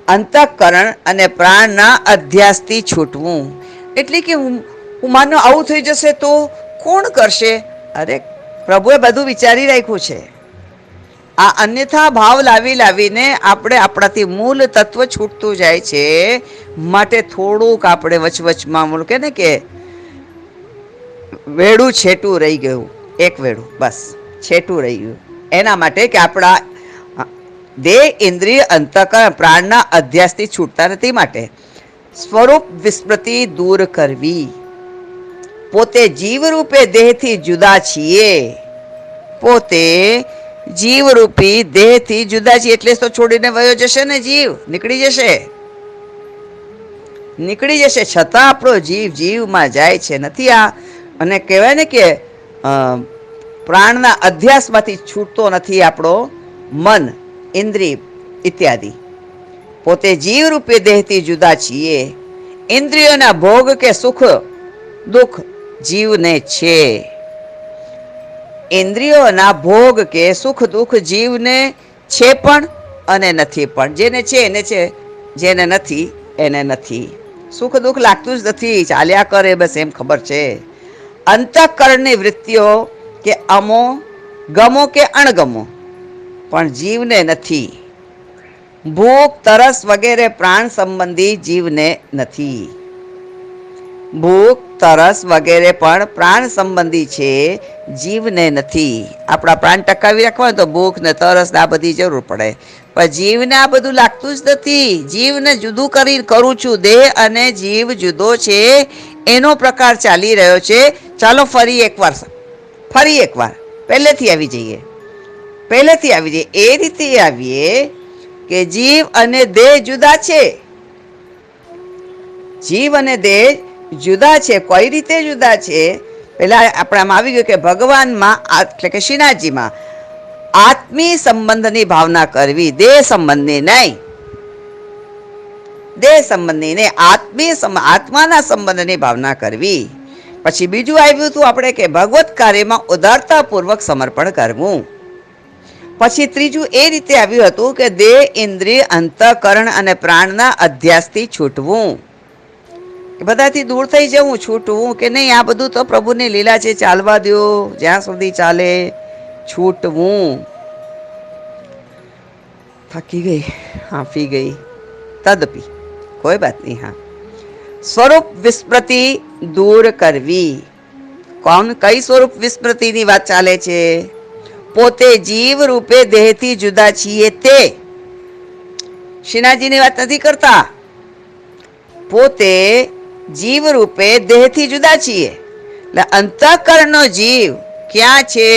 અંતઃકરણ અને પ્રાણના અધ્યાસથી છૂટવું. એટલે કે હું માનો આવું થઈ જશે તો કોણ કરશે? અરે પ્રભુએ બધું વિચારી રાખ્યું છે. આ અન્યથા ભાવ લાવીને આપણે આપણાથી મૂળ તત્વ છૂટતું જાય છે. માટે થોડુંક આપણે વચવચમાં કે ને કે વેડું છેટું રહી ગયું, એક વેડું બસ છેટું રહી ગયું. એના માટે કે આપણા દેહ, ઇન્દ્રિય, અંતઃકરણ, પ્રાણના અધ્યાસથી છૂટતા નથી. માટે સ્વરૂપ વિસ્મૃતિ દૂર કરવી. પોતે જીવરૂપે દેહથી જુદા છીએ, પોતે જીવરૂપી દેહથી જુદા છીએ. એટલે તો છોડીને વયો જશે ને, જીવ નીકળી જશે. છતાં આપણો જીવમાં જાય છે નથી. આ અને કહેવાય ને કે પ્રાણના અધ્યાસમાંથી છૂટતો નથી આપણો મન, ઇન્દ્રિય ઇત્યાદિ. પોતે જીવરૂપે દેહથી જુદા છીએ. ઇન્દ્રિયોના ભોગ કે સુખ દુઃખ જીવને છે. ઇન્દ્રિયોના ભોગ કે સુખ દુઃખ જીવને છે પણ અને નથી પણ. જેને છે એને છે, જેને નથી એને નથી. સુખ દુઃખ લાગતું જ નથી, ચાલ્યા કરે બસ એમ ખબર છે. અંતઃકરણની વૃત્તિઓ કે અમો, ગમો કે અણગમો પણ જીવને નથી. ભૂખ, તરસ વગેરે પ્રાણ સંબંધી જીવને નથી. ભૂખ, તરસ વગેરે પણ પ્રાણ સંબંધી છે, જીવને નથી. આપણા પ્રાણ ટકાવી રાખવા તો ભૂખ ને તરસ ને આ બધી જરૂર પડે, પણ જીવને આ બધું લાગતું જ નથી. જીવને જુદું કરું છું, દેહ અને જીવ જુદો છે, એનો પ્રકાર ચાલી રહ્યો છે. ચાલો ફરી એકવાર પહેલેથી આવી જઈએ. એ રીતે આવીએ કે જીવ અને દેહ જુદા છે. જીવ અને દેહ જુદા છે. કઈ રીતે જુદા છે? પેલા આપણામાં આવી ગયું કે ભગવાનમાં એટલે કે શ્રીનાથજીમાં આત્મીય સંબંધની ભાવના કરવી, દેહ સંબંધની નહીં. આત્માના સંબંધની ભાવના કરવી. પછી બીજું આવ્યું હતું આપણે કે ભગવત કાર્યમાં ઉદારતાપૂર્વક સમર્પણ કરવું. પછી ત્રીજું એ રીતે આવ્યું હતું કે દેહ, ઇન્દ્રિય, અંતઃકરણ અને પ્રાણના અધ્યાસથી છૂટવું. બધાથી દૂર થઈ જવું, છૂટવું કે નહીં, આ બધું તો પ્રભુની લીલા છે, ચાલવા દો જ્યાં સુધી ચાલે, છૂટવું. થાકી ગઈ, હાંફી ગઈ, તદપી કોઈ બાત નહીં. હા, સ્વરૂપ વિસ્મૃતિ દૂર કરવી. કઈ સ્વરૂપ વિસ્મૃતિની વાત ચાલે છે? પોતે જીવ રૂપે દેહથી જુદા છીએ તે. શ્રીનાથજીની વાત નથી કરતા. પોતે જીવ રૂપે દેહથી જુદા છીએ. એટલે અંતઃકરણનો જીવ ક્યાં છે?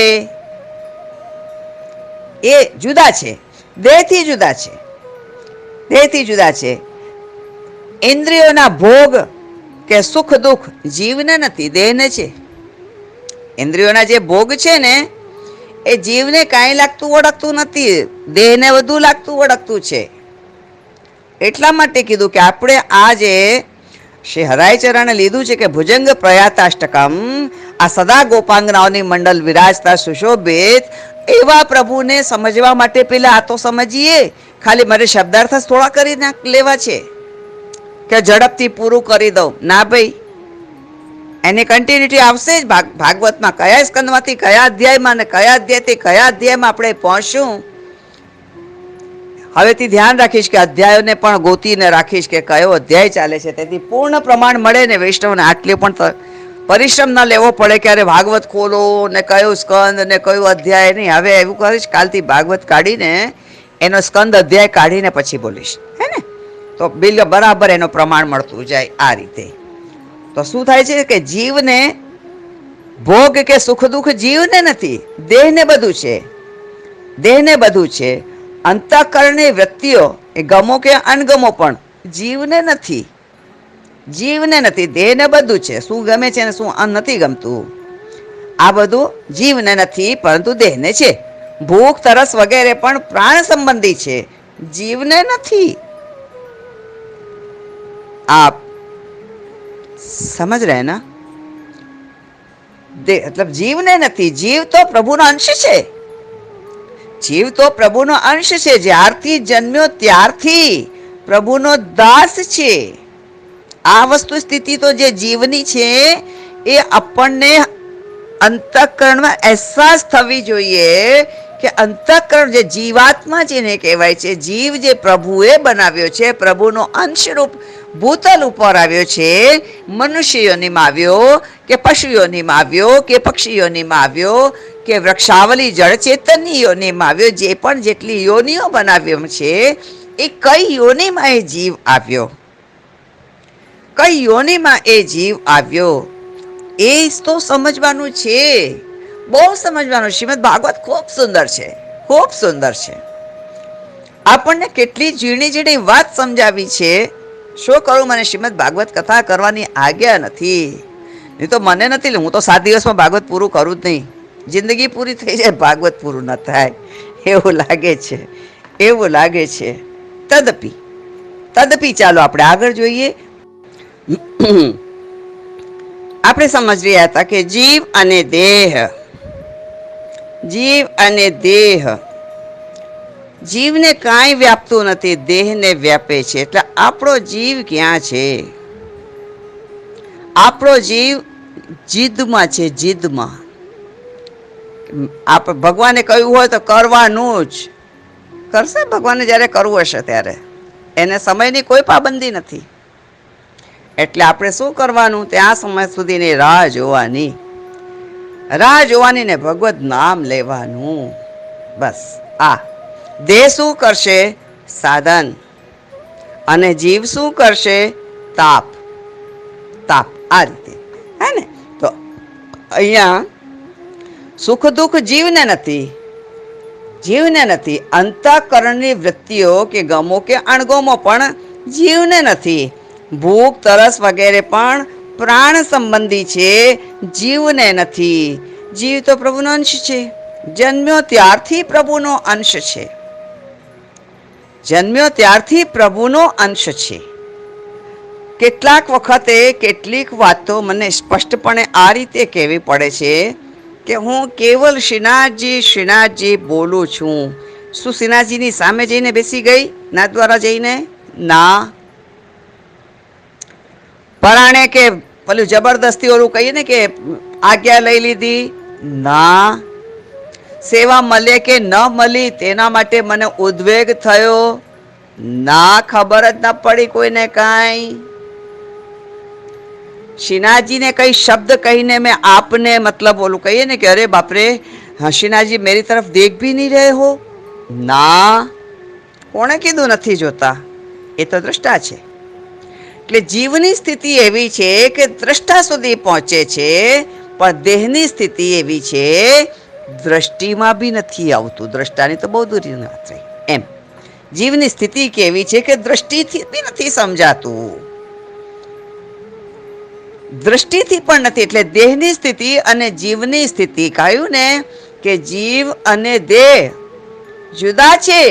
એ જુદા છે, દેહથી જુદા છે, દેહથી જુદા છે. ઇન્દ્રિયોના ભોગ કે સુખ દુઃખ જીવને નથી, દેહને છે. ઇન્દ્રિયોના જે ભોગ છે ને એ જીવને કાંઈ લાગતું ઓળખતું નથી, દેહને વધુ લાગતું ઓળખતું છે. એટલા માટે કીધું કે આપણે આ જે શ્રી હરાયચરણે લીધું છે કે ભુજંગ પ્રયાતાષ્ટકમ, આ સદા ગોપાંગનાઓની મંડળ વિરાજતા સુશોભિત એવા પ્રભુને સમજવા માટે પેલા આ તો સમજીએ. ખાલી મારે શબ્દાર્થ જ થોડા કરી લેવા છે કે ઝડપથી પૂરું કરી દઉં, ના ભાઈ. એની કન્ટિન્યુટી આવશે જ ભાગવતમાં. કયા સ્કંદમાંથી કયા અધ્યાયમાં ને કયા અધ્યાયથી કયા અધ્યાયમાં આપણે પહોંચશું. હવેથી ધ્યાન રાખીશ કે અધ્યાયોને પણ ગોતીને રાખીશ કે કયો અધ્યાય ચાલે છે, તેથી પૂર્ણ પ્રમાણ મળે ને વૈષ્ણવને. આટલી પણ પરિશ્રમ ન લેવો પડે કે અરે ભાગવત ખોલો ને કયો સ્કંદ ને કયો અધ્યાય. નહીં, હવે એવું કરીશ, કાલથી ભાગવત કાઢીને એનો સ્કંદ અધ્યાય કાઢીને પછી બોલીશ, હે ને? તો બિલ બરાબર એનો પ્રમાણ મળતું જાય. આ રીતે તો શું થાય છે કે જીવને ભોગ કે સુખ દુઃખ જીવને નથી, દેહને બધું છે, દેહને બધું છે. અંતઃકરણની વૃત્તિઓ એ ગમો કે અણગમો પણ જીવને નથી, જીવને નથી, દેહને બધું છે. શું ગમે છે ને શું નથી ગમતું આ બધું જીવને નથી, પરંતુ દેહને છે. ભૂખ તરસ વગેરે પણ પ્રાણ સંબંધી છે, જીવને નથી. आप समझ रहे ना? मतलब जीव ने નથી, જીવ તો પ્રભુનો અંશ છે, જીવ તો પ્રભુનો અંશ છે. જ્યારથી જન્મ્યો ત્યારથી પ્રભુનો દાસ છે. આ વસ્તુ સ્થિતિ તો જે જીવની છે એ આપણને અંતઃકરણમાં અહેસાસ થવી જોઈએ કે અંતઃકરણ જે જીવાત્મા જેને કહેવાય છે, જીવ જે પ્રભુએ બનાવ્યો છે, પ્રભુનો અંશરૂપ ભૂતલ ઉપર આવ્યો છે. મનુષ્ય યોનિમાં આવ્યો કે પશુ યોનિમાં આવ્યો કે પક્ષી યોનિમાં આવ્યો કે વૃક્ષાવલી જળ ચેતનની યોનિમાં આવ્યો, જે પણ જેટલી યોનિઓ બનાવ્યો છે એ કઈ યોનિમાં એ જીવ આવ્યો, કઈ યોનિમાં એ જીવ આવ્યો એ તો સમજવાનું છે, બહુ સમજવાનું. શ્રીમદ ભાગવત ખૂબ સુંદર છે, ખૂબ સુંદર છે. આપણને કેટલી ઝીણી ઝીણી વાત સમજાવી છે. શું કરું, મને શ્રીમદ ભાગવત કથા કરવાની આજ્ઞા નથી. નહીં તો મને નથી, હું તો 7 દિવસમાં ભાગવત પૂરું કરું જ નહીં. જિંદગી પૂરી થઈ જાય, ભાગવત પૂરું ન થાય એવું લાગે છે, એવું લાગે છે. તદપી ચાલો આપણે આગળ જોઈએ. આપણે સમજ રહ્યા હતા કે જીવ અને દેહ, જીવ અને દેહ, જીવને કાંઈ વ્યાપતું નથી, દેહને વ્યાપે છે. એટલે આપણો જીવ ક્યાં છે? આપણો જીવ જીદમાં છે, જીદમાં. ભગવાને કહ્યું હોય તો કરવાનું જ કરશે. ભગવાને જ્યારે કરવું હશે ત્યારે, એને સમયની કોઈ પાબંદી નથી. એટલે આપણે શું કરવાનું? ત્યાં સમય સુધીની રાહ જોવાની, રાહ જોવાની ને ભગવત નામ લેવાનું. બસ. આ દેહ શું કરશે? સાધન. અને જીવ શું કરશે? તાપ. તાપ. આ રીતે, હે ને? તો અહીંયા સુખ દુઃખ જીવને નથી, જીવને નથી. અંતઃકરણની વૃત્તિઓ કે ગમો કે અણગમો પણ જીવને નથી. ભૂખ તરસ વગેરે પણ પ્રાણ સંબંધી છે, જીવને નથી. જીવ તો પ્રભુનો અંશ છે, જન્મ્યો ત્યારથી પ્રભુનો અંશ છે, જન્મ્યો ત્યારથી પ્રભુનો અંશ છે. કેટલાક વખતે કેટલીક વાતો મને સ્પષ્ટપણે આ રીતે કહેવી પડે છે કે હું કેવલ શ્રીનાથજી બોલું છું. શું શ્રીનાથજીની સામે જઈને બેસી ગઈ નાથ દ્વારા જઈને? ના. પરાણે કે પેલું જબરદસ્તી ઓલું કહીએ ને કે આજ્ઞા લઈ લીધી? ના. સેવા મળે કે ન મળી તેના માટે મને ઉદ્વેગ થયો? ના. ખબર જ ન પડી કોઈને કાંઈ. श्रीनाथजी कई शब्द कहीने मैं आपने मतलब बोलूं, कहिए ना कि अरे बाप रे श्रीनाथजी मेरी तरफ देख भी नहीं रहे हो? ना. कोणे कीधुं नथी जोता? ए तो द्रष्टा छे. એટલે જીવની સ્થિતિ એવી છે કે દ્રષ્ટા સુધી પહોંચે છે, પણ દેહની સ્થિતિ એવી છે દ્રષ્ટિમાં બી નથી આવતું. દ્રષ્ટાની તો બહુ દૂરની વાત રહી. એમ જીવની સ્થિતિ કેવી છે કે દ્રષ્ટિથી બી નથી સમજાતું, દ્રષ્ટિથી પણ નથી. એટલે દેહની સ્થિતિ અને જીવની સ્થિતિ કહ્યું ને કે જીવ અને દેહ જુદા છે.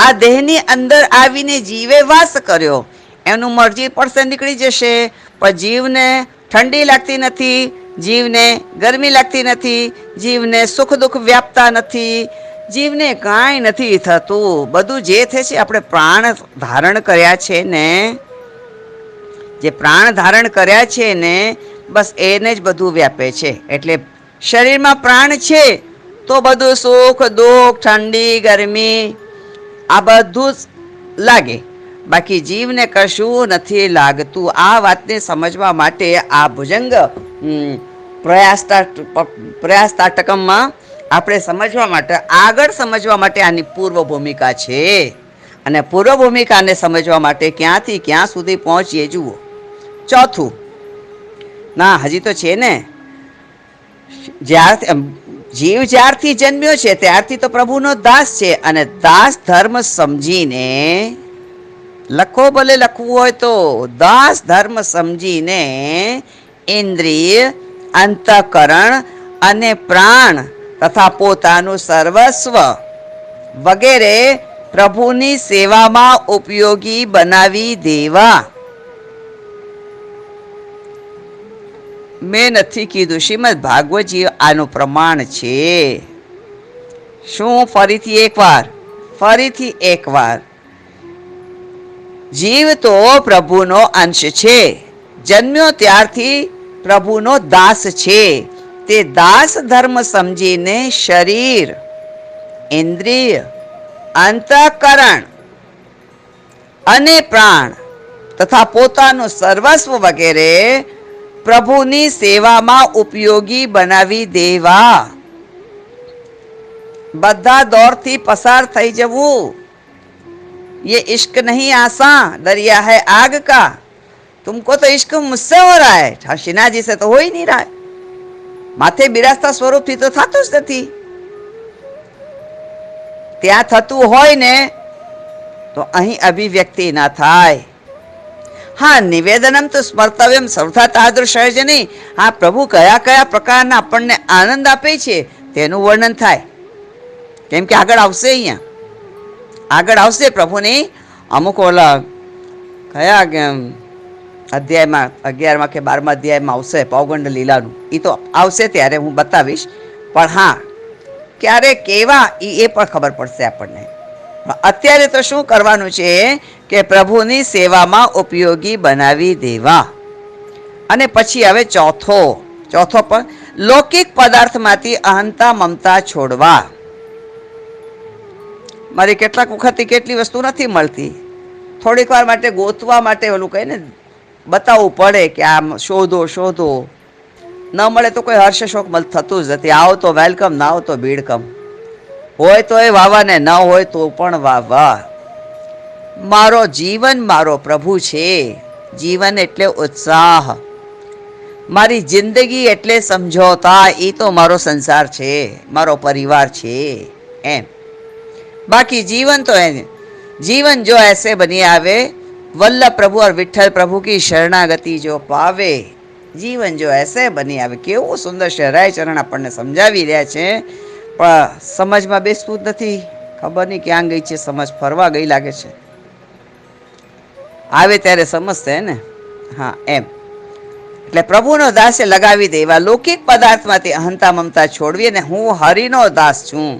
આ દેહની અંદર આવીને જીવે વાસ કર્યો, એનું મરજી પડશે નીકળી જશે. પણ જીવને ઠંડી લાગતી નથી, જીવને ગરમી લાગતી નથી, જીવને સુખ દુઃખ વ્યાપતા નથી, જીવને કાંઈ નથી થતું. બધું જે થાય છે, આપણે પ્રાણ ધારણ કર્યા છે ને, જે પ્રાણ ધારણ કર્યા છે ને, બસ એને જ બધું વ્યાપે છે. એટલે શરીરમાં પ્રાણ છે તો બધું સુખ દુઃખ ઠંડી ગરમી આ બધું જ લાગે, બાકી જીવને કશું નથી લાગતું. આ વાતને સમજવા માટે આ ભુજંગ પ્રયાસ્તાટકમમાં આપણે સમજવા માટે, આગળ સમજવા માટે આની પૂર્વ ભૂમિકા છે. અને પૂર્વ ભૂમિકાને સમજવા માટે ક્યાંથી ક્યાં સુધી પહોંચીએ જુઓ. ચોથું, ના હજી તો છે ને, જીવ જ્યારથી જન્મ્યો છે ત્યારથી તો પ્રભુનો દાસ છે. અને દાસ ધર્મ સમજીને લખો, ભલે લખવું હોય તો, દાસ ધર્મ સમજીને ઇન્દ્રિય અંતઃકરણ અને પ્રાણ તથા પોતાનું સર્વસ્વ વગેરે પ્રભુની સેવામાં ઉપયોગી બનાવી દેવા. મેં નથી કીધું, શ્રીમદ ભાગવતજી આનું પ્રમાણ છે. શું? ફરીથી એકવાર જીવ તો પ્રભુનો અંશ છે, જન્મ્યો ત્યારથી પ્રભુનો દાસ છે. તે દાસ ધર્મ સમજીને શરીર ઇન્દ્રિય અંતઃકરણ અને પ્રાણ તથા પોતાનું સર્વસ્વ વગેરે પ્રભુની સેવામાં ઉપયોગી બનાવી દેવા. બધા દौरથી પસાર થઈ જવું. ये इश्क नहीं आसान, दरिया है आग का. तुमको तो इश्क मुझसे हो रहा है, हसीना जी से तो हो ही नहीं रहा है. माथे બિરાજતા સ્વરૂપથી તો થતું જ નથી. ત્યાં થતું હોય ને તો અહીં અભિવ્યક્તિ ના થાય. હા, નિવેદનમ તો સ્મર્તવ્યમ સૌથા તાદૃશ જ નહીં. હા, પ્રભુ કયા કયા પ્રકારના આપણને આનંદ આપે છે તેનું વર્ણન થાય. કેમ કે આગળ આવશે, અહીંયા આગળ આવશે પ્રભુની અમુક ઓલા કયા અધ્યાયમાં 11મા કે 12મા અધ્યાયમાં આવશે પૌગંડ લીલાનું. એ તો આવશે ત્યારે હું બતાવીશ. પણ હા, ક્યારે કેવા એ પણ ખબર પડશે આપણને. અત્યારે તો શું કરવાનું છે કે પ્રભુની સેવામાં ઉપયોગી બનાવી દેવા. અને પછી હવે ચોથો પણ લૌકિક પદાર્થમાંથી અહંતા મમતા છોડવા. મારી કેટલાક વખત કેટલી વસ્તુ નથી મળતી, થોડીક વાર માટે ગોતવા માટે ઓલું કહે ને બતાવવું પડે કે આમ શોધો. ન મળે તો કોઈ હર્ષ શોક થતું જ નથી. આવો તો વેલકમ, ના આવો તો બીડકમ. હોય તો એ વાવા ને ન હોય તો પણ વાવા. મારો જીવન મારો પ્રભુ છે. જીવન એટલે ઉત્સાહ, મારી જિંદગી એટલે સમજોતા. એ તો મારો સંસાર છે, મારો પરિવાર છે. એમ बाकी जीवन तो है, जीवन जो ऐसे बनी आवे, वल्लभ प्रभु और विठ्ठल प्रभु की शरणागति जो पावे, जीवन जो ऐसे बनी आवे. केवो सुंदर शहराय चरण આપણને સમજાવી રહ્યા છે, પણ સમજમાં બેસતું જ નથી. ખબર નહીં ક્યાં ગઈ છે સમજ, ફરવા ગઈ લાગે છે. આવે ત્યારે સમજશે ને. હા, એમ એટલે પ્રભુનો દાસ લગાવી દેવા. લૌકિક પદાર્થમાંથી અહંતા મમતા છોડવી અને હું હરિનો દાસ છું,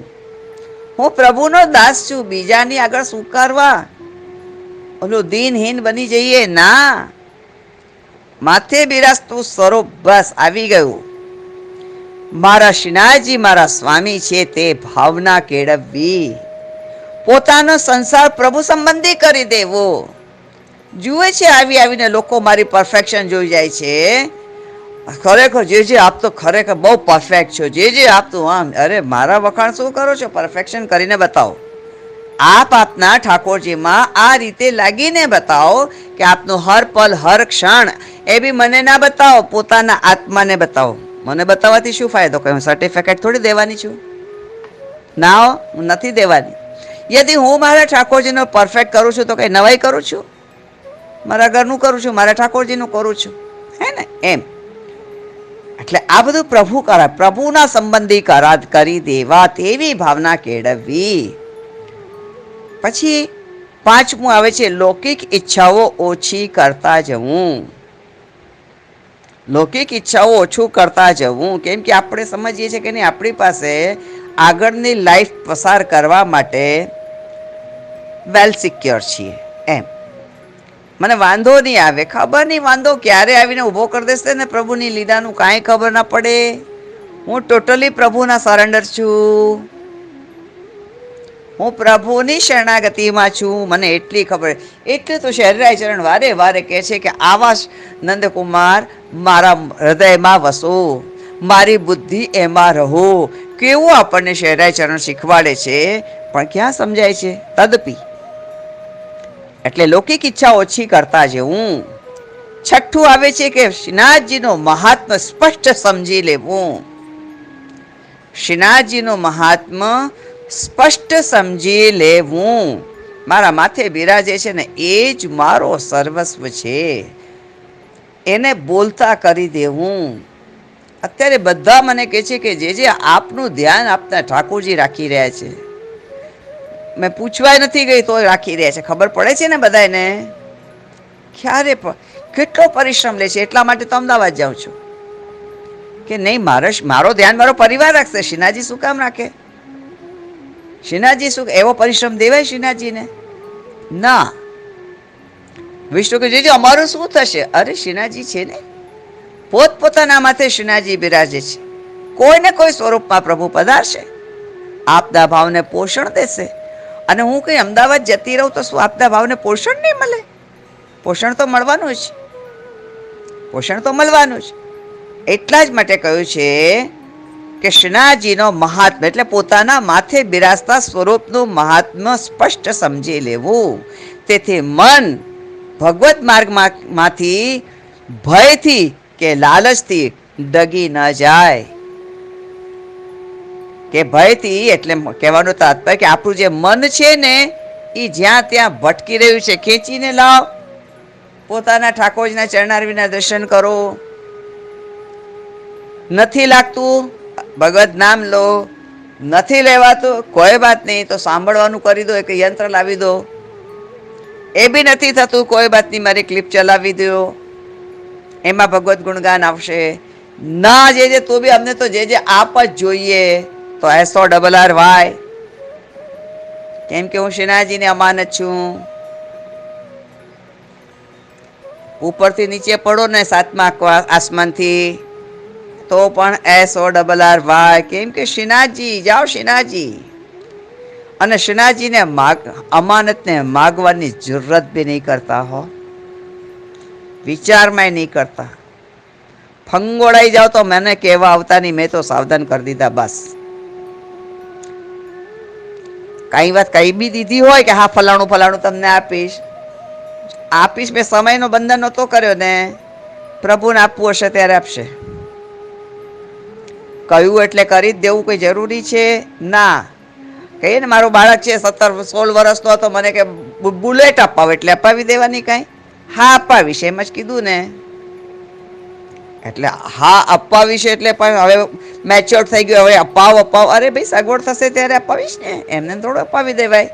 હું પ્રભુનો દાસ છું. બીજાની આગળ શું કરવા? ઓલું દિનહીન બની જઈએ ના. માથે બિરાજતું સ્વરૂપ બસ આવી ગયું. મારા શ્રીનાથજી મારા સ્વામી છે તે ભાવના કેળવવી. પોતાનો સંસાર પ્રભુ સંબંધી કરી દેવો. જુએ છે આવીને લોકો મારી પરફેક્શન જોઈ જાય છે. ખરેખર જે આપ તો ખરેખર બહુ પરફેક્ટ છો, જે આપ તો આમ. અરે મારા વખાણ શું કરો છો? પરફેક્શન કરીને બતાવો. આપ આપના ઠાકોરજીમાં આ રીતે લાગીને બતાવો કે આપનું હર પલ હર ક્ષણ. એ બી મને ના બતાવો, પોતાના આત્માને બતાવો. મને બતાવવાથી શું ફાયદો? કંઈ હું સર્ટિફિકેટ થોડી દેવાની છું? ના, હું નથી દેવાની. યદિ હું મારા ઠાકોરજીનો પરફેક્ટ કરું છું તો કંઈ નવાઈ કરું છું? મારા ઘરનું કરું છું, મારા ઠાકોરજીનું કરું છું, હે ને? એમ એટલે આ બધું પ્રભુ કરે, પ્રભુના સંબંધી કરી દેવા તેવી ભાવના કેળવવી. પછી પાંચમું આવે છે લૌકિક ઈચ્છાઓ ઓછી કરતા જવું. લૌકિક ઈચ્છાઓ ઓછું કરતા જવું, કેમ કે આપણે સમજીએ છીએ કે નહીં, આપણી પાસે આગળની લાઈફ પસાર કરવા માટે વેલ સિક્યોર છીએ. એમ મને વાંધો નહીં આવે. ખબર નહીં વાંધો ક્યારે આવીને ઊભો કરી દેશે ને પ્રભુની લીલાનું કાંઈ ખબર ના પડે. હું ટોટલી પ્રભુના સરેન્ડર છું, હું પ્રભુની શરણાગતિમાં છું. મને એટલી ખબર. એટલે તો શહેરાય ચરણ વારે વારે કહે છે કે આવા નંદકુમાર મારા હૃદયમાં વસો, મારી બુદ્ધિ એમાં રહો. કેવું આપણને શહેરાય ચરણ શીખવાડે છે, પણ ક્યાં સમજાય છે? તદપી એટલે લૌકિક ઈચ્છા ઓછી કરતા જવું. છઠ્ઠું આવે છે કે શ્રીનાથજીનો મહાત્મા સ્પષ્ટ સમજી લેવું. શ્રીનાથજીનો મહાત્મા સ્પષ્ટ સમજી લેવું. મારા માથે બિરાજે છે ને એ જ મારો સર્વસ્વ છે, એને બોલતા કરી દેવું. અત્યારે બધા મને કહે છે કે જે આપનું ધ્યાન આપના ઠાકોરજી રાખી રહ્યા છે. મેં પૂછવાય નથી ગઈ તો રાખી રહ્યા છે. ખબર પડે છે ને બધાને ક્યારે કેટલો પરિશ્રમ લે છે. એટલા માટે તો અમદાવાદ જાઉં છું કે નહીં, મારો ધ્યાન મારો પરિવાર રાખશે. શ્રીનાથજી શું કામ રાખે? શ્રીનાથજી શું એવો પરિશ્રમ દેવાય શ્રીનાથજીને? ના. વિષ્ણુ કે જે અમારું શું થશે? અરે શ્રીનાથજી છે ને, પોતપોતાના માથે શ્રીનાથજી બિરાજે છે. કોઈને કોઈ સ્વરૂપમાં પ્રભુ પધારશે, આપના ભાવને પોષણ દેશે. અને હું કંઈ અમદાવાદ જતી રહું તો શું આપના ભાવને પોષણ નહીં મળે? પોષણ તો મળવાનું જ, પોષણ તો મળવાનું જ. એટલા જ માટે કહ્યું છે કે શ્રીનાથજીનો મહાત્મા એટલે પોતાના માથે બિરાજતા સ્વરૂપનું મહાત્મા સ્પષ્ટ સમજી લેવું. તેથી મન ભગવત માર્ગમાંથી ભયથી કે લાલચથી ડગી ન જાય. કે ભયથી એટલે કહેવાનું તાત્પર્ય કે આપણું જે મન છે ને એ જ્યાં ત્યાં ભટકી રહ્યું છે, ખેંચીને લાવ. પોતાના ઠાકોરજીના ચરણારવિંદના દર્શન કરો. નથી લાગતું, ભગવત નામ લો. નથી લેવાતું, કોઈ વાત નહીં, તો સાંભળવાનું કરી દો, એક યંત્ર લાવી દો. એ બી નથી થતું, કોઈ વાત નહીં, મારી ક્લિપ ચલાવી દો, એમાં ભગવત ગુણગાન આવશે. ના જે તો બી અમને તો જે આપ જ જોઈએ. તો SORRY, કેમ કે હું શ્રીનાથજીની અમાનત છું. ઉપરથી નીચે પડો ને સાતમા આસમાનથી તો પણ SORRY, કેમ કે શ્રીનાથજી જાઓ, શ્રીનાથજી. અને શ્રીનાથજીને અમાનતને માગવાની જરૂરત બી નહીં કરતા હો, વિચારમાં નહીં કરતા. ફંગોળાઈ જાઓ તો મને કહેવા આવતા નહીં, મેં તો સાવધાન કરી દીધા. બસ કઈ વાત કઈ બી દીધી હોય કે હા ફલાણું ફલાણું તમને આપીશ, મેં સમયનો બંધન નહોતો કર્યો ને. પ્રભુને આપવું હશે ત્યારે આપશે. કહ્યું એટલે કરી જ દેવું કોઈ જરૂરી છે? ના. કહીએ ને મારો બાળક છે 17-16 વર્ષનો હતો, મને કે બુલેટ અપાવો એટલે અપાવી દેવાની. કાંઈ હા અપાવીશ એમ જ કીધું ને. એટલે હા અપાવીશ એટલે પણ હવે મેચ્યોર થઈ ગયો, હવે અપાવ. અરે ભાઈ સગવડ થશે ત્યારે અપાવીશ ને, એમને થોડું અપાવી દેવાય.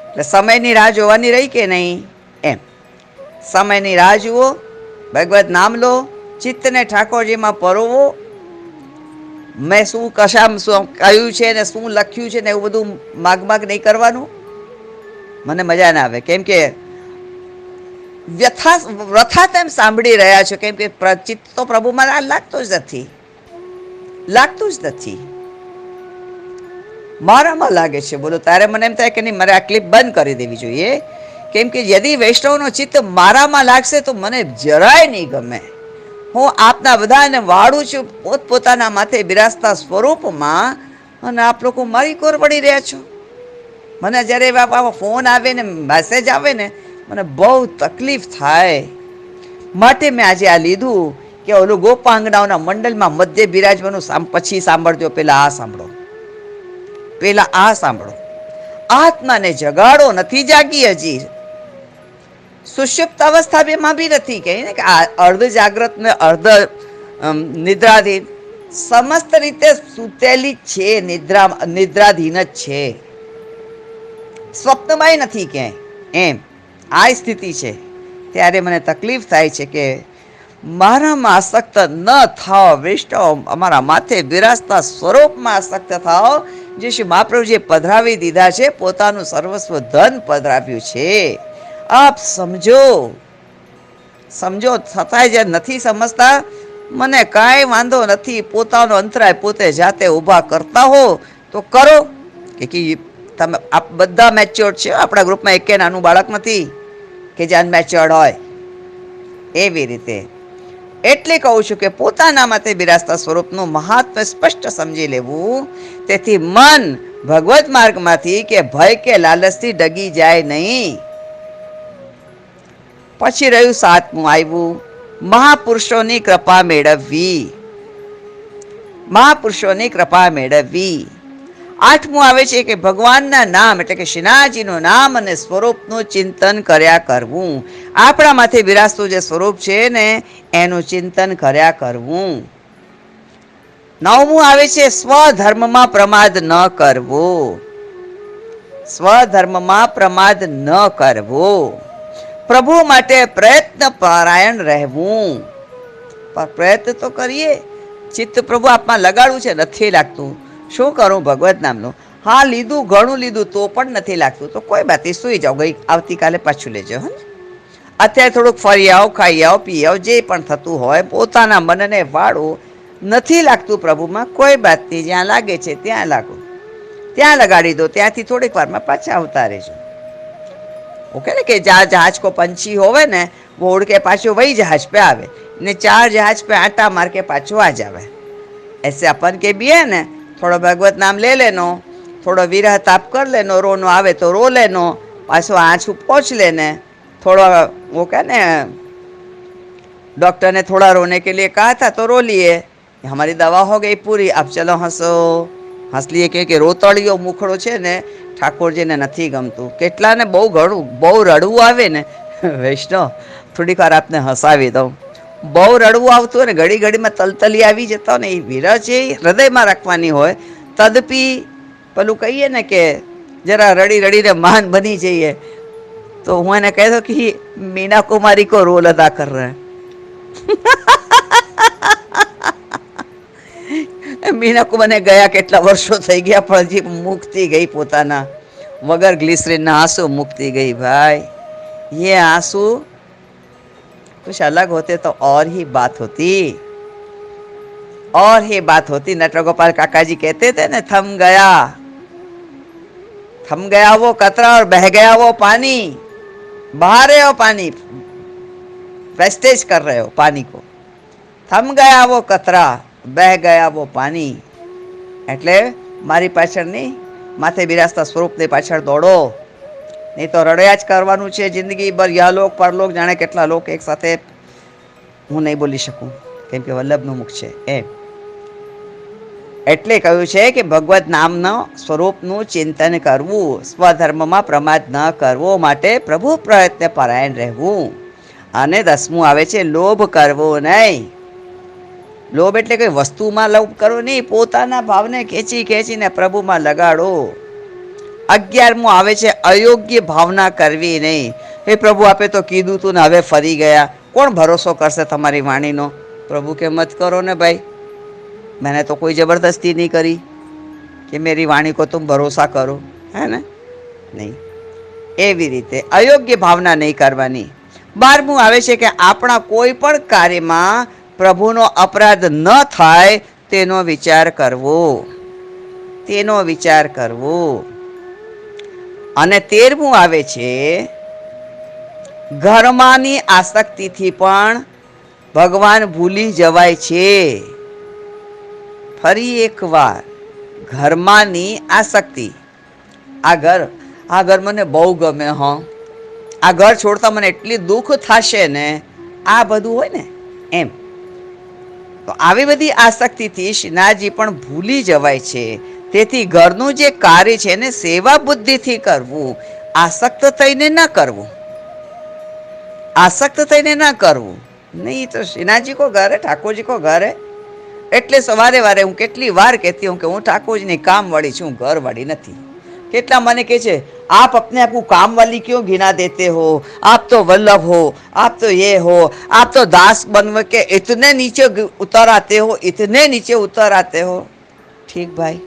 એટલે સમયની રાહ જોવાની રહી કે નહીં? એમ સમયની રાહ જુઓ, ભગવત નામ લો, ચિત્તને ઠાકોરજીમાં પરોવો. મેં શું કશામાં શું કહ્યું છે ને શું લખ્યું છે ને એવું બધું માગ નહીં કરવાનું. મને મજા ના આવે, કેમ કે વ્યથા તેમ સાંભળી રહ્યા છો, કેમ કે ચિત્ત તો પ્રભુમાં લાગતું જ નથી. મારામાં લાગે છે. બોલો તારે મને એમ થાય કે નહીં, મારે આ ક્લિપ બંધ કરી દેવી જોઈએ. કેમ કે યદિ વૈષ્ણવનો ચિત્ત મારામાં લાગશે તો મને જરાય નહીં ગમે. હું આપના બધાને વાળું છું પોતપોતાના માથે બિરાજતા સ્વરૂપમાં, અને આપ લોકો મારી કોર પડી રહ્યા છો. મને જ્યારે ફોન આવે ને મેસેજ આવે ને મને બહુ તકલીફ થાય. માટે મેં આજે આ લીધું કે ઓલું ગોપાંગનાઓના મંડળમાં મધ્ય બિરાજવાનું પછી સાંભળજો. પેલા આ સાંભળો, પેલા આ સાંભળો. આત્માને જગાડો, નથી જાગી હજી. સુષુપ્ત અવસ્થા બેમાં બી નથી કે અર્ધ જાગ્રત ને અર્ધ નિદ્રાધીન, સમસ્ત રીતે સૂતેલી જ છે, નિદ્રાધીન જ છે, સ્વપ્નમાંય નથી ક્યાંય. એમ આ સ્થિતિ છે. ત્યારે મને તકલીફ થાય છે કે મારામાં આસક્ત ન થાઓ વૈષ્ણવ, અમારા માથે બિરાજતા સ્વરૂપમાં આસક્ત થાઓ, જે શ્રી મહાપ્રભુજીએ પધરાવી દીધા છે, પોતાનું સર્વસ્વ ધન પધરાવ્યું છે. આપ સમજો, સમજો. છતાંય જે નથી સમજતા, મને કાંઈ વાંધો નથી. પોતાનો અંતરાય પોતે જાતે ઊભા કરતા હો તો કરો. કે તમે આપ બધા મેચ્યોર્ડ છે. આપણા ગ્રુપમાં એકે નાનું બાળક નથી કે જે અનમેચ્યોર્ડ હોય. એવી રીતે એટલે કહું છું કે પોતાના માટે બિરાજતા સ્વરૂપનું મહાત્મ્ય સ્પષ્ટ સમજી લેવું. તેથી મન ભગવત માર્ગમાંથી કે ભય કે લાલચથી ડગી જાય નહીં. પછી રહ્યું 7મું આવ્યું, મહાપુરુષોની કૃપા મેળવવી. મહાપુરુષોની કૃપા મેળવવી. 8મું આવે છે કે ભગવાનના નામ એટલે કે શ્રીનાથજીનું નામ અને સ્વરૂપનું ચિંતન કર્યા કરવું. આપણા માથે બિરાજતું જે સ્વરૂપ છે ને એનું ચિંતન કર્યા કરવું. 9મું આવે છે સ્વધર્મમાં પ્રમાદ ન કરવો. સ્વધર્મમાં પ્રમાદ ન કરવો. પ્રભુ માટે પ્રયત્ન પરાયણ રહેવું. પ્રયત્ન તો કરીએ, ચિત્ત પ્રભુ આપમાં લગાડવું છે, નથી લાગતું. શું કરું ભગવત નામનું? હા લીધું, ઘણું લીધું તો પણ નથી લાગતું, તો કોઈ બાત નહીં, સુઈ જાઓ, આવતીકાલે પાછું લેજો. હે, અત્યારે થોડુંક ફરી આવો, ખાઈ આવો, પી આવો, જે પણ થતું હોય પોતાના મનને વાળો. નથી લાગતું પ્રભુમાં, કોઈ બાત નહીં, જ્યાં લાગે છે ત્યાં લાગો, ત્યાં લગાડી દો, ત્યાંથી થોડીક વારમાં પાછા આવતા રહેજો. ઓકે ને, કે जहाज को पंछी होवे ने वो उड़ के पाछो वही जहाज पे आवे ने 4 जहाज पे आटा मार के पाछो आ जावे. ऐसे अपन के भी है ने, थोड़ा भगवत नाम ले लेनो, थोड़ा विरह ताप कर लेनो, रोनो आवे तो रो लेनो, पाछो आँच पहुँच लेने. थोड़ा वो क्या ने, डॉक्टर ने थोड़ा रोने के लिए कहा था तो रो लिए, हमारी दवा हो गई पूरी, अब चलो हंसो. हंस लिए કે રોતળિયો મુખડો છે ને ઠાકોરજીને નથી ગમતું. કેટલાને બહુ રડવું આવે ને વૈષ્ણવ, થોડીક વાર આપને હસાવી દઉં. બહુ રડવું આવતું હોય ને, ઘડી ઘડીમાં તલતલી આવી જતા હોય ને, એ વિરહ છે એ હૃદયમાં રાખવાની હોય. તદપી પેલું કહીએ ને કે જરા રડી રડીને મહાન બની જઈએ, તો હું એને કહી દઉં કે મીના કુમારી કો રોલ અદા કર રહે. મીના કુમારને ગયા કેટલા વર્ષો થઈ ગયા, પણ હજી મુકતી ગઈ પોતાના વગર ગ્લિસરીનના આંસુ मुक्ति गई भाई. ये आंसू कुछ अलग होते तो और ही बात होती, और ही बात होती. नटवर गोपाल काका जी कहते थे ना, थम गया वो कतरा और बह गया वो पानी. बहा रहे हो पानी, वेस्टेज कर रहे हो पानी को. थम गया वो कतरा, बह गया वो पानी. એટલે મારી પાછળ નહીં, માથે બિરાજતા સ્વરૂપની પાછળ દોડો, નહીં તો રડ્યા જ કરવાનું છે જિંદગીભર. યહલોક પરલોક, જાણે કેટલા લોક એક સાથે. હું નહીં બોલી શકું કેમ કે વલ્લભનું મુખ છે એમ. એટલે કહ્યું છે કે ભગવત નામનો સ્વરૂપનું ચિંતન કરવું, સ્વધર્મમાં પ્રમાદ ન કરવો, માટે પ્રભુ પ્રયત્ન પરાયણ રહેવું. અને 10મું આવે છે લોભ કરવો નહીં. લોભ એટલે કઈ વસ્તુમાં લોભ કરો નહીં, પોતાના ભાવને ખેંચીને પ્રભુમાં લગાડો. 11મું આવે છે અયોગ્ય ભાવના કરવી નહીં. હે પ્રભુ આપે તો કીધું તું ને હવે ફરી ગયા, કોણ ભરોસો કરશે તમારી વાણીનો? પ્રભુ કે મત કરો ને ભાઈ, मैंने तो कोई जबरदस्ती नहीं करी कि मेरी वाणी को तुम भरोसा करो, है ना? नहीं. એવી રીતે અયોગ્ય ભાવના નહીં કરવાની. 12મું આવે છે કે આપણા કોઈ પણ કાર્યમાં પ્રભુનો અપરાધ ન થાય તેનો વિચાર કરવો, તેનો વિચાર કરવો. અને 13મું આવે છે ઘરમાંની આસક્તિથી પણ ભગવાન ભૂલી જવાય છે. ફરી એકવાર, ઘરમાંની આસક્તિ. આ ઘર મને બહુ ગમે, હા, આ ઘર છોડતા મને એટલી દુઃખ થશે ને, આ બધું હોય ને એમ. તો આવી બધી આસક્તિથી શ્રીનાથજી પણ ભૂલી જવાય છે. તેથી ઘરનું જે કાર્ય છે એને સેવા બુદ્ધિથી કરવું, આસક્ત થઈને ન કરવું. આસક્ત થઈને ના કરવું. નહીં તો શ્રીનાથજી કો ઘર હે, ઠાકોરજી કો ઘર હે. એટલે સવારે વારે હું કેટલી વાર કહેતી હું કે હું ઠાકોરજીની કામ વાળી છું, ઘર વાળી નથી. કેટલા મને કહે છે आप अपने आप को काम वाली क्यों गिना देते हो, आप तो वल्लभ हो, आप तो ये हो, आप तो दास बन के इतने नीचे उतर आते हो, इतने नीचे उतर आते हो. ઠીક ભાઈ,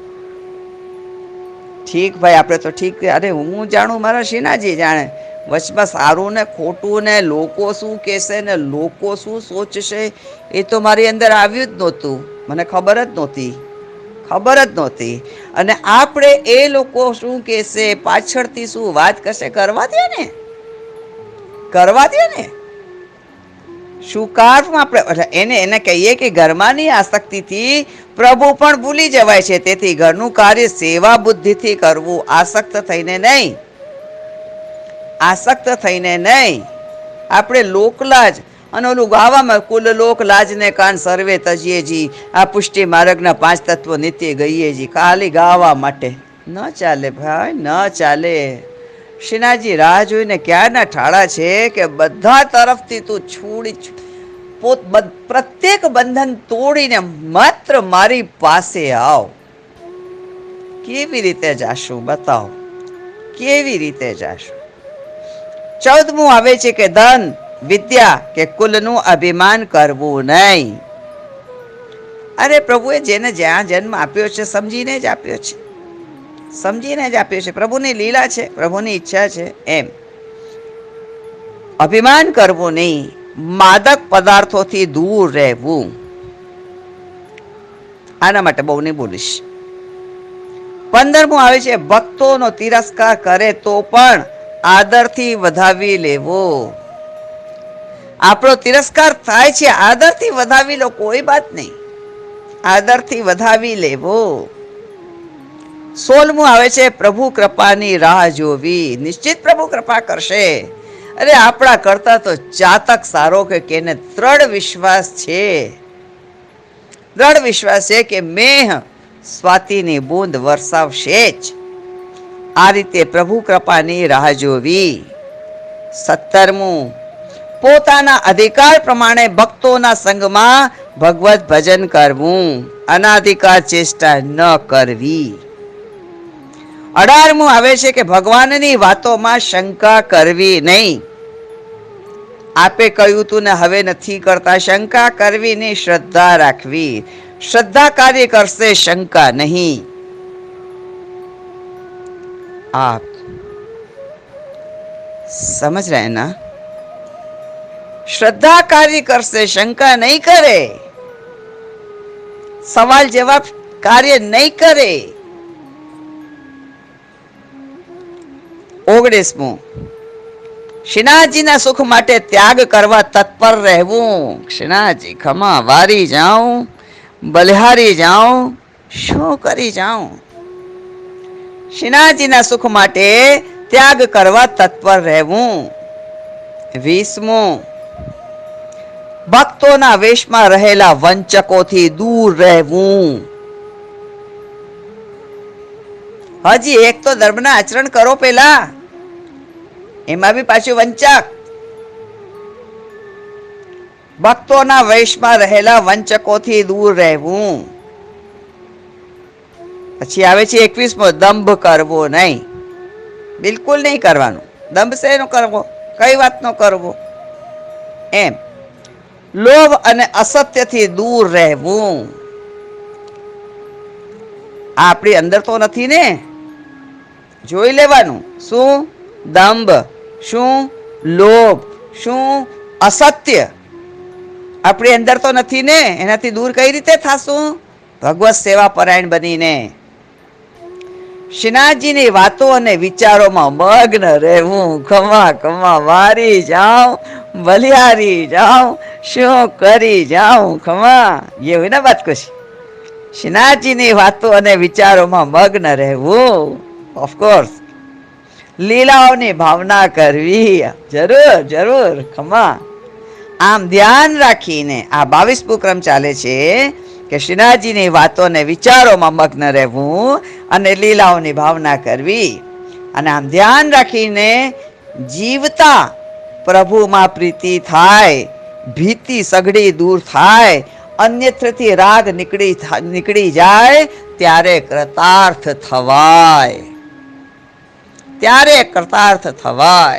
ઠીક ભાઈ, આપણે તો ઠીક. અરે હું જાણું, મારા શ્રીનાથજી જાણે. વચમાં સારું ને ખોટું ને લોકો શું કહેશે ને લોકો શું સોચશે એ તો મારી અંદર આવ્યું જ નહોતું. મને ખબર જ નહોતી, ખબર જ નહોતી. અને આપણે એ લોકો શું કહેશે, પાછળથી શું વાત કરશે, કરવા દે ને, કરવા દે ને. શું કામ આપણે એને કહીએ કે ઘરમાંની આસક્તિથી પ્રભુ પણ ભૂલી જવાય છે. તેથી ઘરનું કાર્ય સેવા બુદ્ધિથી કરવું, આસક્ત થઈને નહીં, આસક્ત થઈને નહીં. આપણે લોકલાજ અને ઓલું ગાવામાં કુલ લોક લાજને કાન સર્વે તજીએજી, આ પુષ્ટિ માર્ગના 5 તત્વો નિત્ય ગઈએજી, ખાલી ગાવા માટે ન ચાલે ભાઈ, ન ચાલે. શ્રીનાથજી રાહ જોઈને ક્યારના ઠાળા છે કે બધા તરફથી તું છોડી પ્રત્યેક બંધન તોડીને માત્ર મારી પાસે આવ. કેવી રીતે જાશું બતાવો, કેવી રીતે જાશું? 14મું આવે છે કે ધન વિદ્યા કે કુલનું અભિમાન કરવું નહીં. અરે પ્રભુએ જેને જ્યાં જન્મ આપ્યો છે સમજીને જ આપ્યો છે, સમજીને જ આપ્યો છે. પ્રભુની લીલા છે, પ્રભુની ઈચ્છા છે. એમ અભિમાન કરવું નહીં. માદક પદાર્થોથી દૂર રહેવું. આના માટે બહુ નહીં બોલીશ. 15મું આવે છે ભક્તોનો તિરસ્કાર કરે તો પણ આદરથી વધાવી લેવો. આપણો તિરસ્કાર થાય છે, આદરથી વધાવી લો, કોઈ વાત નહીં, આદરથી વધાવી લેવો. 16મું આવે છે પ્રભુ કૃપાની રાહ જોવી. નિશ્ચિત પ્રભુ કૃપા કરશે. અરે આપણા કરતા તો ચાતક સારો કે કેને દ્રઢ વિશ્વાસ છે, દ્રઢ વિશ્વાસ છે કે મેહ સ્વાતિની બૂંદ વરસાવશે જ. આ રીતે પ્રભુ કૃપાની રાહ જોવી. 17મું પોતાના અધિકાર પ્રમાણે ભક્તોના સંગમાં ભગવત ભજન કરવું, અનાધિકાર ચેષ્ટા ન કરવી. 18મું આવે છે કે ભગવાનની વાતોમાં શંકા કરવી નહીં. આપે કહ્યું તું ને હવે નથી કરતા, શંકા કરવી નહીં, શ્રદ્ધા રાખવી. શ્રદ્ધા કાર્ય કરશે, શંકા નહીં. आप समझ रहे हैं ना? श्रद्धा कार्य करसे, शंका नहीं करे, सवाल जवाब कार्य नहीं करे. 19મું શ્રીનાથજીના સુખ માટે ત્યાગ કરવા તત્પર રહેવું. શ્રીનાથજી ખમા વારી જાઉં, બલિહારી જાઉં, શું કરી જાઉં? શ્રીનાથજીના સુખ માટે ત્યાગ કરવા તત્પર રહેવું. 20મું ભક્તોના વેશમાં રહેલા વંચકોથી દૂર રહેવું. હજી એક તો ધર્મના આચરણ કરો પેલા, એમાં બી પાછું વંચક. ભક્તોના વેશમાં રહેલા વંચકોથી દૂર રહેવું. પછી આવે છે 21મું દંભ કરવો નહીં. બિલકુલ નહીં કરવાનું. દંભ શેનો કરવો, કઈ વાતનો કરવો? એમ લોભ અને અસત્યથી દૂર રહેવું. આપણી અંદર તો નથી ને, જોઈ લેવાનું. શું દંભ, શું લોભ, શું અસત્ય આપણી અંદર તો નથી ને. એનાથી દૂર કઈ રીતે થાશું? ભગવત સેવા પરાયણ બનીને શ્રીનાથજીની વાતો અને વિચારોમાં મગ્ન રહેવું. ખમા ખમા વારી જાઉં, બલિહારી જાઉં, શું કરી જાઉં ખમા. ये हुई ना बात कुछ. શ્રીનાથજીની વાતો અને વિચારોમાં મગ્ન રહેવું. ઓફકોર્સ લીલાઓની ભાવના કરવી. જરૂર જરૂર ખમા. આમ ધ્યાન રાખીને આ 22મો ક્રમ ચાલે છે કે શ્રીનાથજીની વાતોને વિચારોમાં મગ્ન રહેવું અને લીલાઓની ભાવના કરવી. અને આમ ધ્યાન રાખીને જીવતા પ્રભુમાં પ્રીતિ થાય, ભીતિ સઘળી દૂર થાય, અન્યથથી રાગ નીકળી જાય, ત્યારે કૃતાર્થ થવાય, ત્યારે કૃતાર્થ થવાય.